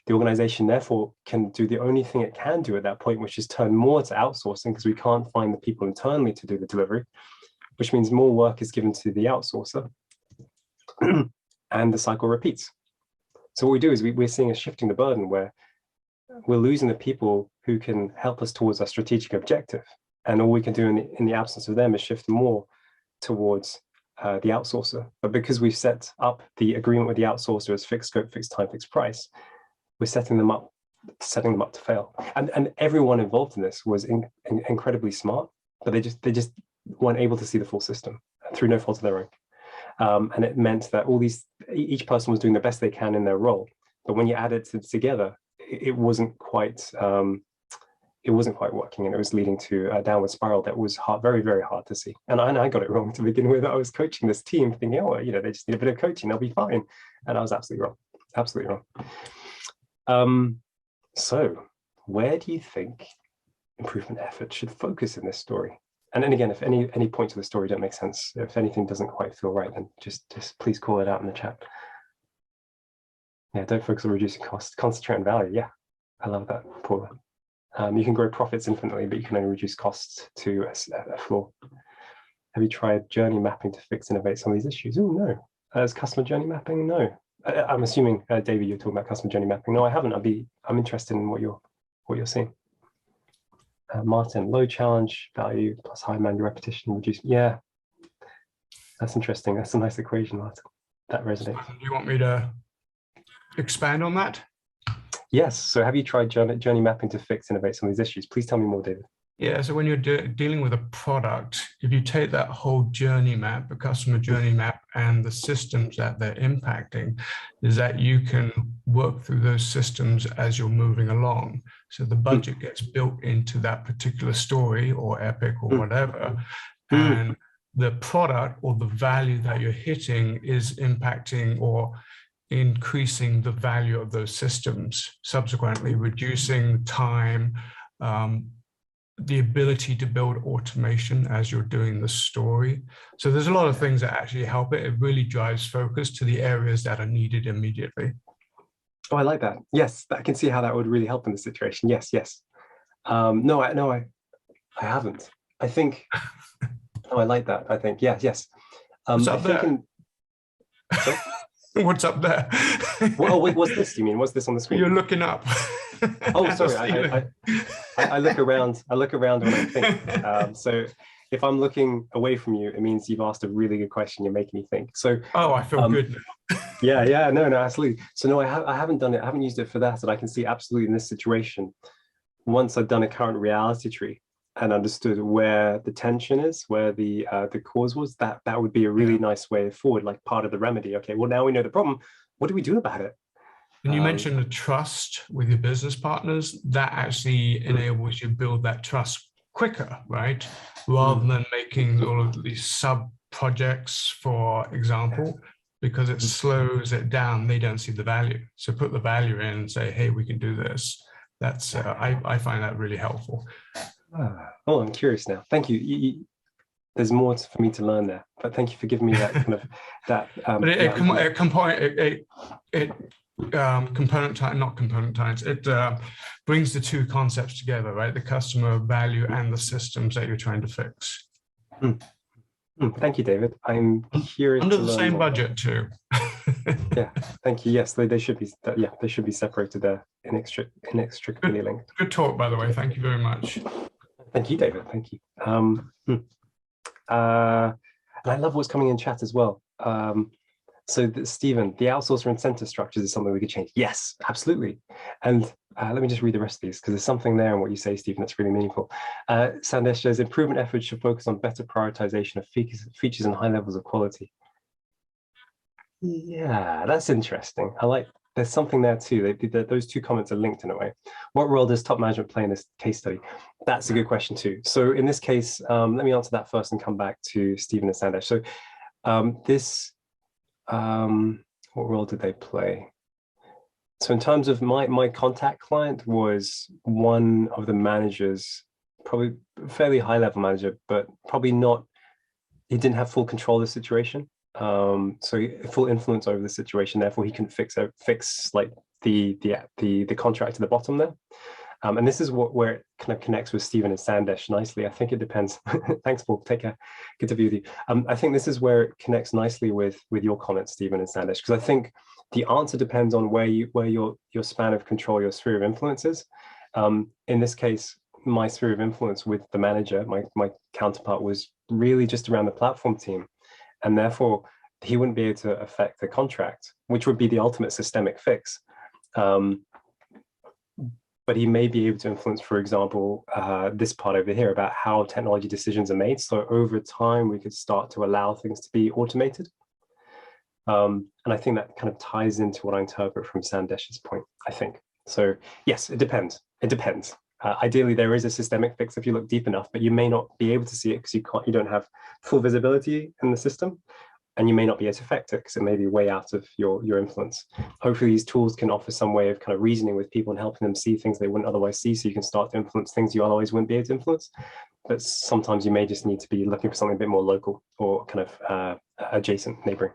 The organization therefore can do the only thing it can do at that point, which is turn more to outsourcing, because we can't find the people internally to do the delivery, which means more work is given to the outsourcer and the cycle repeats. So what we do is we're seeing a shifting the burden where we're losing the people who can help us towards our strategic objective. And all we can do in the absence of them is shift more towards the outsourcer. But because we've set up the agreement with the outsourcer as fixed scope, fixed time, fixed price, we're setting them up to fail. And everyone involved in this was incredibly smart, but they just weren't able to see the full system through no fault of their own. And it meant that each person was doing the best they can in their role. But when you add it together, it wasn't quite working, and it was leading to a downward spiral that was very, very hard to see. And I got it wrong to begin with. I was coaching this team thinking, oh, they just need a bit of coaching, they'll be fine. And I was absolutely wrong. So where do you think improvement efforts should focus in this story? And then again, if any points of the story don't make sense, if anything doesn't quite feel right, then just please call it out in the chat. Yeah, don't focus on reducing costs, concentrate on value. Yeah, I love that, Paula. You can grow profits infinitely, but you can only reduce costs to a floor. Have you tried journey mapping to fix and innovate some of these issues? Oh, no. As customer journey mapping? No. I'm assuming, David, you're talking about customer journey mapping. No, I haven't. I'm interested in what you're seeing. Martin, low challenge value plus high manual repetition, reduce. Yeah, that's interesting. That's a nice equation, Martin. That resonates. Do you want me to expand on that? Yes. So have you tried journey mapping to fix and innovate some of these issues? Please tell me more, David. Yeah, so when you're dealing with a product, if you take that whole journey map, the customer journey map, and the systems that they're impacting, is that you can work through those systems as you're moving along. So the budget gets built into that particular story or epic or whatever, and the product or the value that you're hitting is impacting or increasing the value of those systems, subsequently reducing time, the ability to build automation as you're doing the story. So there's a lot of things that actually help it. It really drives focus to the areas that are needed immediately. Oh, I like that. Yes, I can see how that would really help in this situation. Yes. No, I haven't. I think. Oh, I like that. I think yes. What's up there? What's up there? Well, wait, what's this? You mean what's this on the screen? You're looking up. Oh, sorry. I look around. I look around when I think. So if I'm looking away from you, it means you've asked a really good question. You're making me think. So. Oh, I feel good now. Yeah. No, absolutely. So no, I haven't done it. I haven't used it for that, and I can see absolutely in this situation. Once I've done a current reality tree and understood where the tension is, where the cause was, that would be a really nice way forward, like part of the remedy. Okay, well now we know the problem. What do we do about it? And you mentioned the trust with your business partners. That actually enables you to build that trust quicker, right? Rather than making all of these sub projects, for example, because it slows it down. They don't see the value. So put the value in and say, hey, we can do this. That's I find that really helpful. Oh, I'm curious now. Thank you. There's more for me to learn there, but thank you for giving me that kind of that. But component type, not component types. It brings the two concepts together, right? The customer value and the systems that you're trying to fix. Thank you, David. I'm curious Under to the learn same more. budget too. Yeah, thank you. Yes, they should be. Yeah, they should be separated. They're inextricably linked. Good talk, by the way. Thank you very much. Thank you, David. Thank you. And I love what's coming in chat as well. So Stephen, the outsourcer incentive structures is something we could change. Yes, absolutely. And let me just read the rest of these because there's something there in what you say, Stephen, that's really meaningful. Sandesh says improvement efforts should focus on better prioritization of features and high levels of quality. Yeah, that's interesting. I like, there's something there too. Those two comments are linked in a way. What role does top management play in this case study? That's a good question too. So in this case, let me answer that first and come back to Stephen and Sandesh. So what role did they play? So in terms of my contact client was one of the managers, probably fairly high level manager, but probably not, he didn't have full control of the situation. So full influence over the situation, therefore he couldn't fix like the contract to the bottom there. And this is where it kind of connects with Stephen and Sandesh nicely. I think it depends. Thanks, Paul. Take care. Good to be with you. I think this is where it connects nicely with your comments, Stephen and Sandesh, because I think the answer depends on where your span of control, your sphere of influence is. In this case, my sphere of influence with the manager, my counterpart, was really just around the platform team, and therefore he wouldn't be able to affect the contract, which would be the ultimate systemic fix. But he may be able to influence, for example, this part over here about how technology decisions are made. So over time, we could start to allow things to be automated. And I think that kind of ties into what I interpret from Sandesh's point, I think. So yes, it depends. It depends. Ideally, there is a systemic fix if you look deep enough, but you may not be able to see it because you don't have full visibility in the system. And you may not be able to affect it because it may be way out of your influence. Hopefully these tools can offer some way of kind of reasoning with people and helping them see things they wouldn't otherwise see, so you can start to influence things you otherwise wouldn't be able to influence. But sometimes you may just need to be looking for something a bit more local or kind of adjacent neighboring,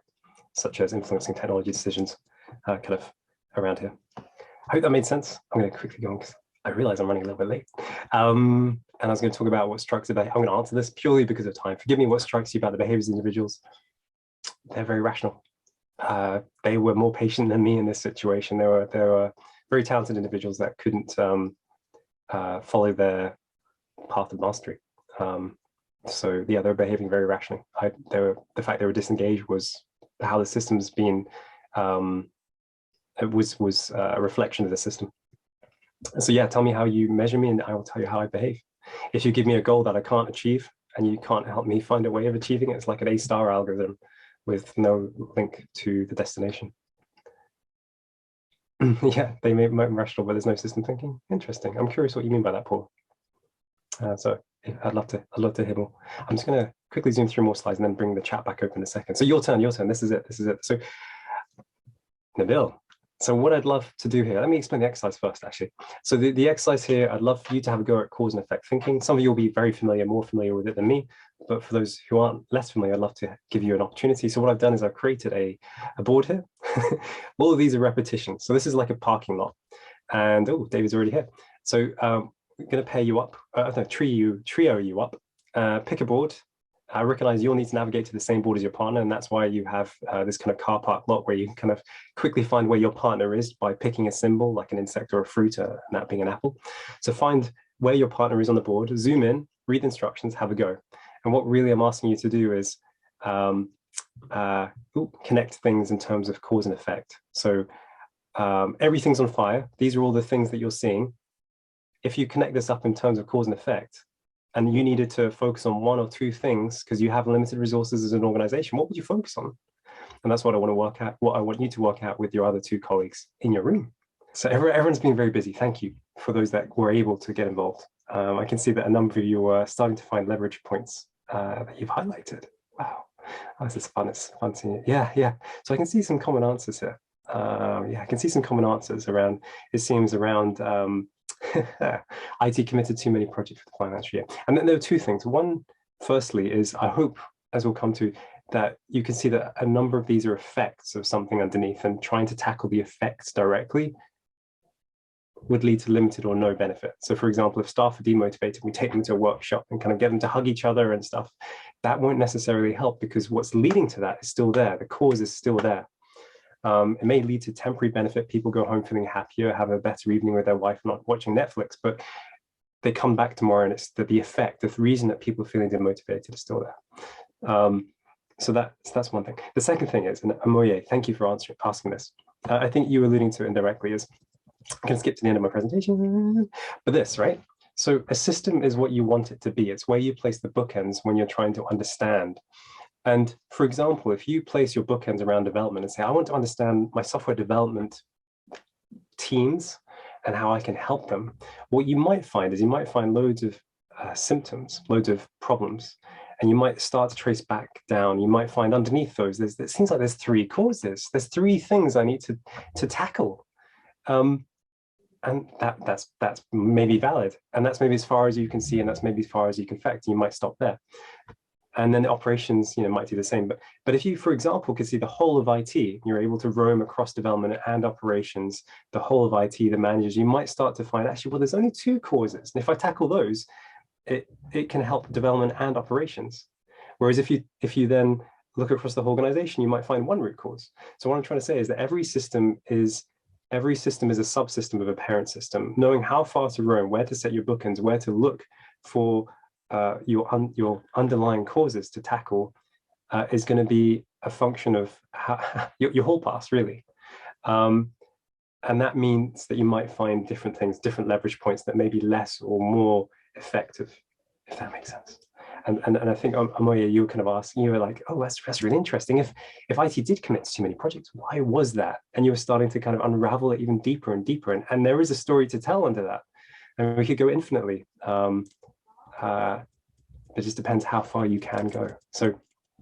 such as influencing technology decisions kind of around here. I hope that made sense. I'm going to quickly go on because I realize I'm running a little bit late. And I was going to talk about what strikes you. I'm going to answer this purely because of time. Forgive me, what strikes you about the behaviors of individuals? They're very rational. They were more patient than me in this situation. They were very talented individuals that couldn't follow their path of mastery. So yeah, they're behaving very rationally. The fact they were disengaged was how the system's been. It was a reflection of the system. So yeah, tell me how you measure me, and I will tell you how I behave. If you give me a goal that I can't achieve, and you can't help me find a way of achieving it, it's like an A-star algorithm with no link to the destination. Yeah, they may be rational, but there's no system thinking. Interesting. I'm curious what you mean by that, Paul. So I'd love to hear more. I'm just going to quickly zoom through more slides and then bring the chat back open in a second. So your turn. This is it. So Nabil. So what I'd love to do here, let me explain the exercise first, actually. So the exercise here, I'd love for you to have a go at cause and effect thinking. Some of you will be very familiar, more familiar with it than me, but for those who aren't less familiar, I'd love to give you an opportunity. So what I've done is I've created a board here. All of these are repetitions. So this is like a parking lot. And oh, David's already here. So we're going to pair you up, trio you up, pick a board. I recognize you'll need to navigate to the same board as your partner, and that's why you have this kind of car park lot where you can kind of quickly find where your partner is by picking a symbol like an insect or a fruit, and that being an apple. So find where your partner is on the board, zoom in, read the instructions, have a go. And what really I'm asking you to do is connect things in terms of cause and effect. So everything's on fire. These are all the things that you're seeing. If you connect this up in terms of cause and effect, and you needed to focus on one or two things because you have limited resources as an organization, what would you focus on? And that's what I want to work out, what I want you to work out with your other two colleagues in your room. So everyone's been very busy. Thank you for those that were able to get involved. I can see that a number of you are starting to find leverage points that you've highlighted. Wow, this is fun. It's fun seeing it. Yeah. So I can see some common answers here. I can see some common answers around, it seems around, IT committed too many projects for the financial year. And then there are two things. One, firstly, is I hope, as we'll come to, that you can see that a number of these are effects of something underneath, and trying to tackle the effects directly would lead to limited or no benefit. So for example, if staff are demotivated, we take them to a workshop and kind of get them to hug each other and stuff, that won't necessarily help, because what's leading to that is still there. The cause is still there. It may lead to temporary benefit. People go home feeling happier, have a better evening with their wife, not watching Netflix, but they come back tomorrow and it's the effect, the reason that people are feeling demotivated is still there. So that's one thing. The second thing is, and Amoye, thank you for asking this. I think you alluding to it indirectly, is I'm going to skip to the end of my presentation, but this, right? So a system is what you want it to be. It's where you place the bookends when you're trying to understand. And for example, if you place your bookends around development and say, I want to understand my software development teams and how I can help them, what you might find is you might find loads of symptoms, loads of problems, and you might start to trace back down. You might find underneath those, it seems like there's 3 causes. There's 3 things I need to tackle. And that's maybe valid, and that's maybe as far as you can see, and that's maybe as far as you can affect. You might stop there, and then the operations, might do the same. But if you, for example, could see the whole of IT, you're able to roam across development and operations, the whole of IT, the managers, you might start to find actually, well, there's only 2 causes, and if I tackle those, it can help development and operations. Whereas if you then look across the whole organization, you might find 1 root cause. So what I'm trying to say is that every system is a subsystem of a parent system. Knowing how far to roam, where to set your bookends, where to look for your underlying causes to tackle is going to be a function of your whole path, really. And that means that you might find different things, different leverage points that may be less or more effective, if that makes sense. And I think, Amoye, you were kind of asking, you were like, oh, that's really interesting. If IT did commit to too many projects, why was that? And you were starting to kind of unravel it even deeper and deeper. And there is a story to tell under that. And we could go infinitely. It just depends how far you can go. So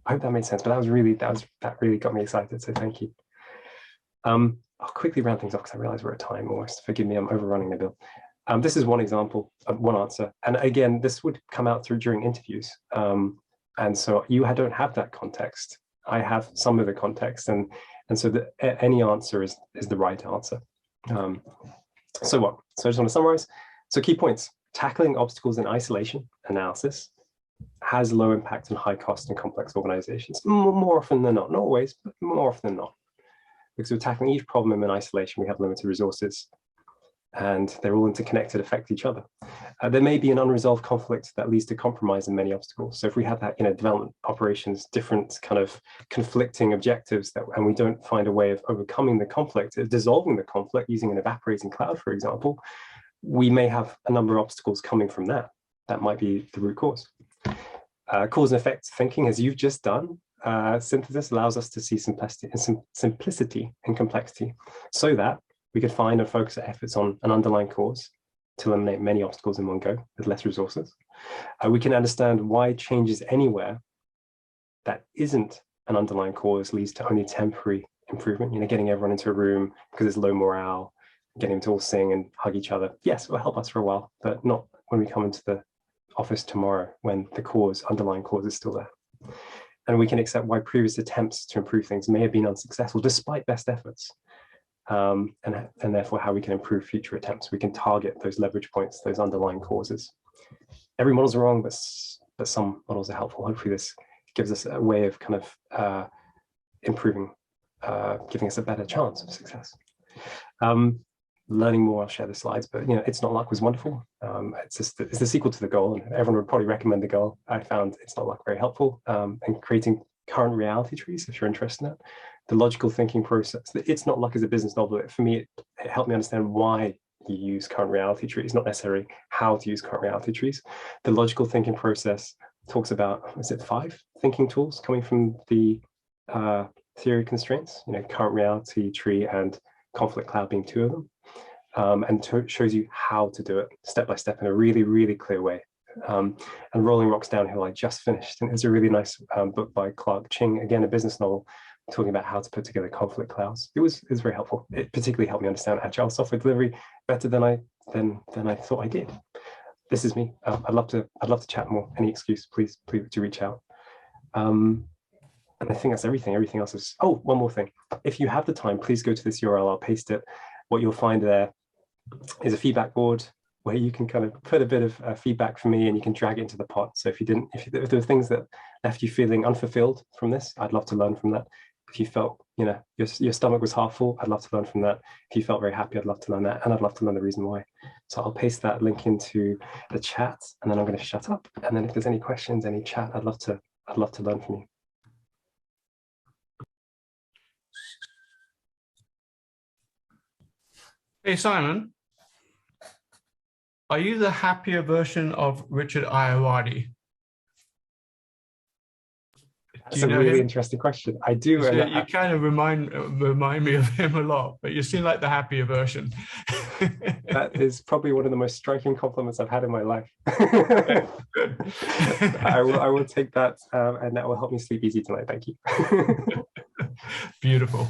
I hope that made sense. But that really got me excited. So thank you. I'll quickly round things off because I realize we're at time almost. Forgive me, I'm overrunning the bill. This is one example of one answer. And again, this would come out during interviews. And so you don't have that context. I have some of the context. And so any answer is the right answer. So what? So I just want to summarize. So key points: tackling obstacles in isolation analysis has low impact and high cost in complex organizations. More often than not, not always, but more often than not. Because we're tackling each problem in isolation, we have limited resources, and they're all interconnected, affect each other. There may be an unresolved conflict that leads to compromise in many obstacles. So if we have that, development operations, different kind of conflicting objectives, and we don't find a way of overcoming the conflict, dissolving the conflict using an evaporating cloud, for example, we may have a number of obstacles coming from that. That might be the root cause. Cause and effect thinking, as you've just done, synthesis allows us to see simplicity and complexity, so that we can find and focus our efforts on an underlying cause to eliminate many obstacles in one go with less resources. We can understand why changes anywhere that isn't an underlying cause leads to only temporary improvement. Getting everyone into a room because there's low morale, getting them to all sing and hug each other. Yes, it will help us for a while, but not when we come into the office tomorrow when the underlying cause is still there. And we can accept why previous attempts to improve things may have been unsuccessful despite best efforts. And therefore how we can improve future attempts. We can target those leverage points, those underlying causes. Every model's wrong, but some models are helpful. Hopefully this gives us a way of kind of improving, giving us a better chance of success. Learning more, I'll share the slides, but It's Not Luck was wonderful. It's the sequel to the goal, and everyone would probably recommend the goal. I found It's Not Luck very helpful in creating current reality trees, if you're interested in that. The logical thinking process. It's Not Luck as a business novel. For me, it helped me understand why you use current reality trees, not necessarily how to use current reality trees. The logical thinking process talks about, is it 5 thinking tools coming from the theory of constraints, current reality tree and conflict cloud being 2 of them. And shows you how to do it step by step in a really, really clear way. And Rolling Rocks Downhill, I just finished, and it's a really nice book by Clark Ching, again, a business novel, talking about how to put together conflict clouds. It was very helpful. It particularly helped me understand agile software delivery better than I thought I did. This is me. I'd love to chat more. Any excuse, please to reach out. And I think that's everything. Everything else is, oh, one more thing. If you have the time, please go to this URL. I'll paste it. What you'll find there is a feedback board where you can kind of put a bit of feedback for me, and you can drag it into the pot. So if there were things that left you feeling unfulfilled from this, I'd love to learn from that. If you felt, your stomach was half full, I'd love to learn from that. If you felt very happy, I'd love to learn that. And I'd love to learn the reason why. So I'll paste that link into the chat, and then I'm going to shut up. And then if there's any questions, any chat, I'd love to learn from you. Hey, Simon, are you the happier version of Richard Ayoade? That's a really interesting question. I do. So you kind of remind me of him a lot, but you seem like the happier version. That is probably one of the most striking compliments I've had in my life. Good. I will take that, and that will help me sleep easy tonight. Thank you. Beautiful.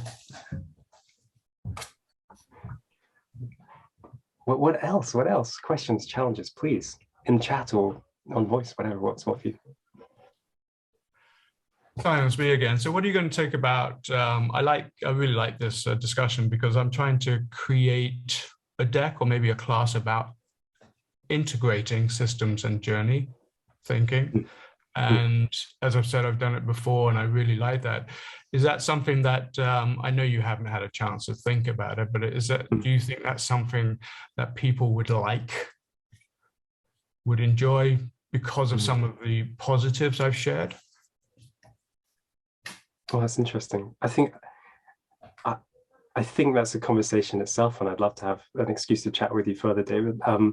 What else? What else? Questions, challenges, please, in chat or on voice, whatever works well for you. Simon, it's me again. So what are you going to take about, I really like this discussion, because I'm trying to create a deck or maybe a class about integrating systems and journey thinking. And as I've said, I've done it before and I really like that. Is that something that, I know you haven't had a chance to think about it, but do you think that's something that people would enjoy because of some of the positives I've shared? Well, that's interesting. I think that's a conversation itself, and I'd love to have an excuse to chat with you further, David. I'll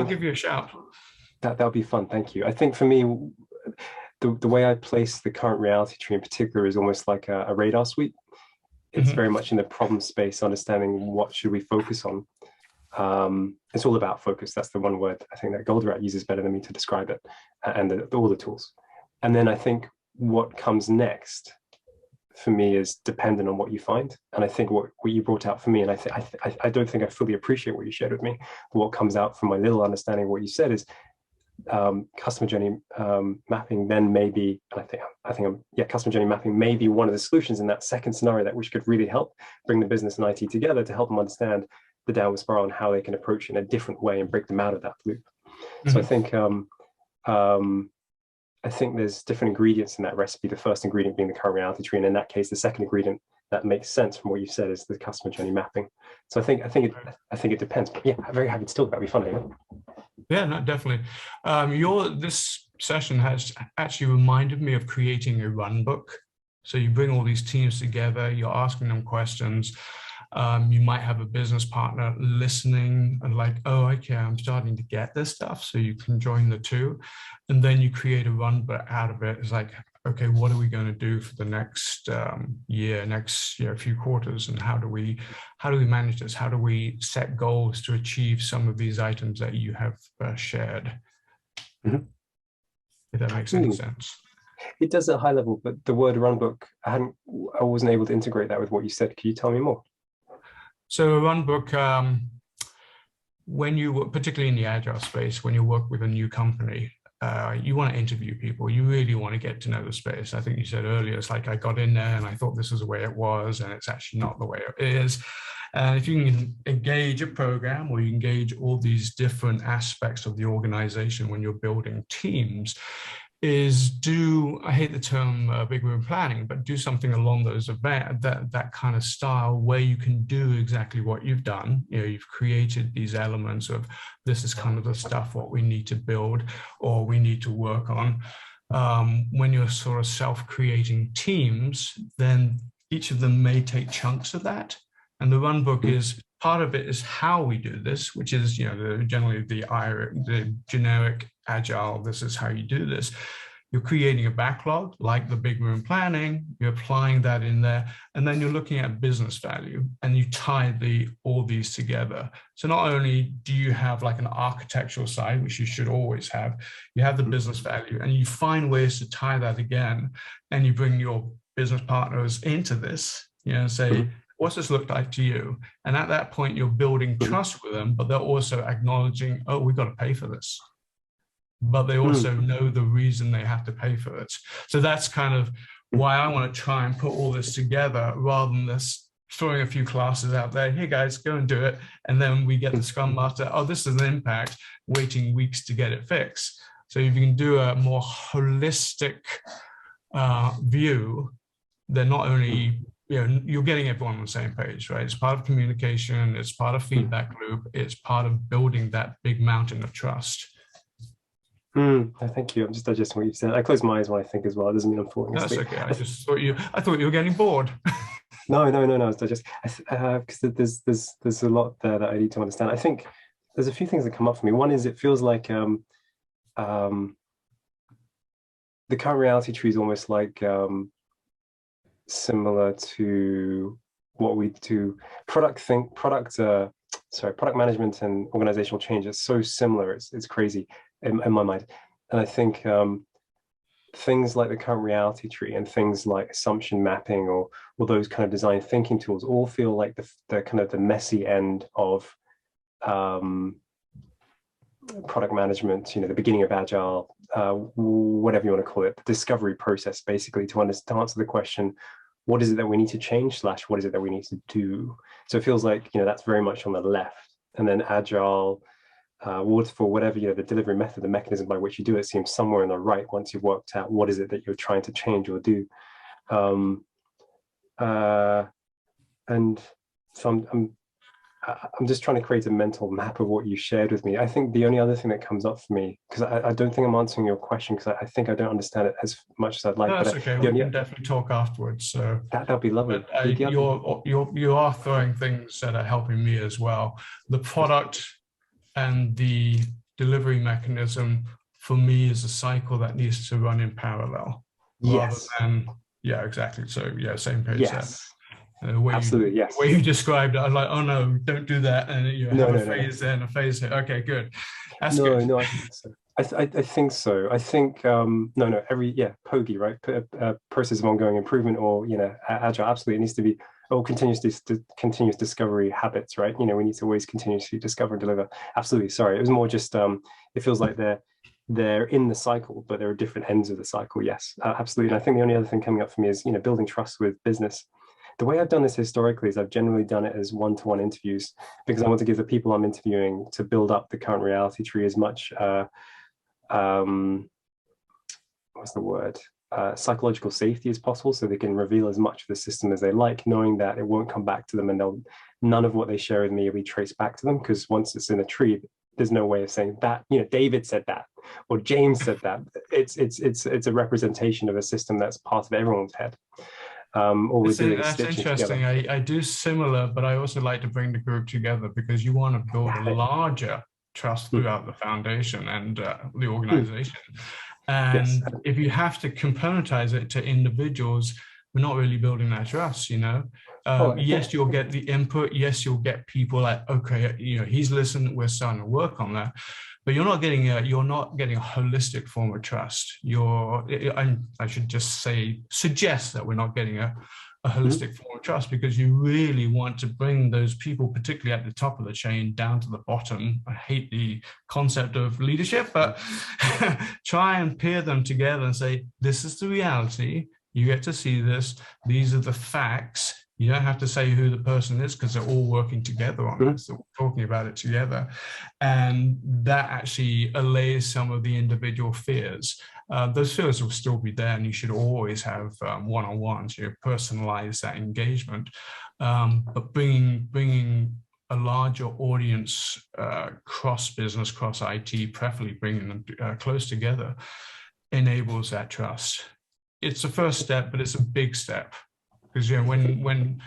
give you a shout. That'll be fun. Thank you. I think for me, the way I place the current reality tree in particular is almost like a radar sweep. It's very much in the problem space, understanding what should we focus on. It's all about focus. That's the one word I think that Goldratt uses better than me to describe it, and all the tools. And then I think what comes next for me is dependent on what you find. And I think what you brought out for me, and I don't think I fully appreciate what you shared with me, but what comes out from my little understanding of what you said is customer journey mapping then maybe, customer journey mapping may be one of the solutions in that second scenario that which could really help bring the business and IT together to help them understand the downward spiral and how they can approach it in a different way and break them out of that loop. So I think there's different ingredients in that recipe. The first ingredient being the current reality tree, and in that case, the second ingredient that makes sense from what you said is the customer journey mapping. So I think it depends. But yeah, I'm very happy to talk. That'd be fun. Yeah, no, definitely. This session has actually reminded me of creating a run book. So you bring all these teams together. You're asking them questions. You might have a business partner listening and like, oh, okay, I'm starting to get this stuff. So you can join the two. And then you create a run book out of it. It's like, okay, what are we going to do for the next year, few quarters? And how do we manage this? How do we set goals to achieve some of these items that you have shared? If that makes any sense. It does at a high level, but the word run book, I wasn't able to integrate that with what you said. Can you tell me more? So a run book, when you work, particularly in the agile space, when you work with a new company, you want to interview people. You really want to get to know the space. I think you said earlier, it's like I got in there and I thought this was the way it was, and it's actually not the way it is. And if you can engage a program or you engage all these different aspects of the organization when you're building teams, I hate the term big room planning, but do something along those that kind of style where you can do exactly what you've done. You've created these elements of this is kind of the stuff what we need to build or we need to work on. When you're sort of self-creating teams, then each of them may take chunks of that. And the run book is part of it is how we do this, which is generally the generic agile, this is how you do this. You're creating a backlog like the big room planning, you're applying that in there, and then you're looking at business value and you tie all these together. So not only do you have like an architectural side, which you should always have, you have the business value and you find ways to tie that again, and you bring your business partners into this, say, what's this look like to you? And at that point, you're building trust with them, but they're also acknowledging, oh, we've got to pay for this. but they also know the reason they have to pay for it. So that's kind of why I want to try and put all this together rather than this throwing a few classes out there. Hey guys, go and do it. And then we get the Scrum Master, oh, this is an impact, waiting weeks to get it fixed. So if you can do a more holistic view, then not only you're getting everyone on the same page, right? It's part of communication, it's part of feedback loop, it's part of building that big mountain of trust. Thank you. I'm just digesting what you've said. I close my eyes when I think as well. It doesn't mean I'm falling asleep. That's okay. I thought you were getting bored. No. It's just because there's a lot there that I need to understand. I think there's a few things that come up for me. One is it feels like the current reality tree is almost like similar to what we do. Product management and organizational change is so similar. It's crazy in my mind. And I think things like the current reality tree and things like assumption mapping or those kind of design thinking tools all feel like the kind of the messy end of product management, the beginning of agile, whatever you want to call it, the discovery process, basically, to answer the question, what is it that we need to change / what is it that we need to do? So it feels like, that's very much on the left. And then agile, waterfall, whatever, the delivery method, the mechanism by which you do it seems somewhere on the right once you've worked out what is it that you're trying to change or do. And so I'm just trying to create a mental map of what you shared with me. I think the only other thing that comes up for me, because I don't think I'm answering your question, because I think I don't understand it as much as I'd like. No, that's okay. We can definitely talk afterwards. So that'd be lovely. You are throwing things that are helping me as well. The product and the delivery mechanism for me is a cycle that needs to run in parallel. Yes. Rather than, yeah, exactly. So yeah, same page. Yes. Absolutely, yes. The way you described it, I was like, oh no, don't do that. And you have a phase there and a phase here. Okay, good. That's good. No, I think so. I think so. I think POGI, right? Process of ongoing improvement, or agile. Absolutely, it needs to be continuous discovery habits, right? We need to always continuously discover and deliver. Absolutely. Sorry, it was more just it feels like they're in the cycle, but there are different ends of the cycle. Yes, absolutely. And I think the only other thing coming up for me is building trust with business. The way I've done this historically is I've generally done it as one-to-one interviews, because I want to give the people I'm interviewing to build up the current reality tree as much psychological safety as possible, so they can reveal as much of the system as they like, knowing that it won't come back to them, and none of what they share with me will be traced back to them, because once it's in a tree, there's no way of saying that David said that or James said that. It's a representation of a system that's part of everyone's head. That's interesting. I do similar, but I also like to bring the group together, because you want to build a larger trust throughout the foundation and the organization. And if you have to componentize it to individuals, we're not really building that trust, Yes, you'll get the input. Yes, you'll get people like, okay, he's listened, we're starting to work on that. But you're not getting a holistic form of trust. I should just suggest that we're not getting a holistic form of trust, because you really want to bring those people, particularly at the top of the chain, down to the bottom. I hate the concept of leadership, but try and pair them together and say, this is the reality. You get to see this. These are the facts. You don't have to say who the person is, because they're all working together on it. So we're talking about it together. And that actually allays some of the individual fears. Those fears will still be there, and you should always have one-on-ones, personalize that engagement. But bringing a larger audience, cross-business, cross-IT, preferably bringing them close together, enables that trust. It's the first step, but it's a big step. Because when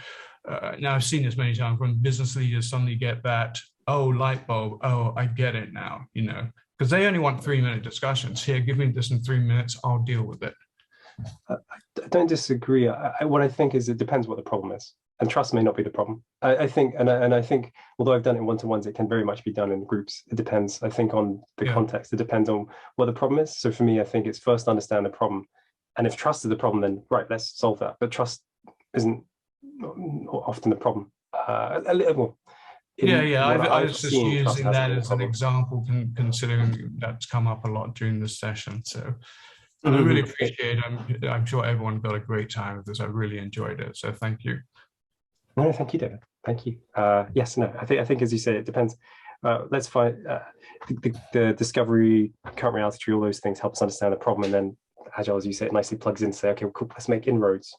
now I've seen this many times, when business leaders suddenly get that, light bulb, I get it now, because they only want 3-minute discussions. Here, give me this in 3 minutes, I'll deal with it. I don't disagree. What I think is it depends what the problem is, and trust may not be the problem. I think, although I've done it one-to-ones, it can very much be done in groups. It depends, I think, on the context. It depends on what the problem is. So for me, I think it's first understand the problem, and if trust is the problem, then right, let's solve that. But trust isn't often the problem. I was I've just seen, trust using hasn't that been a as an problem. example, considering that's come up a lot during this session. So I really Mhm. appreciate it. I'm sure everyone got a great time with this. I really enjoyed it. So thank you. No, thank you, David. Thank you. Yes, no, I think as you say, it depends. Let's find the discovery, current reality tree, all those things help us understand the problem, and then Agile, as you say, it nicely plugs in to say, okay, cool, let's make inroads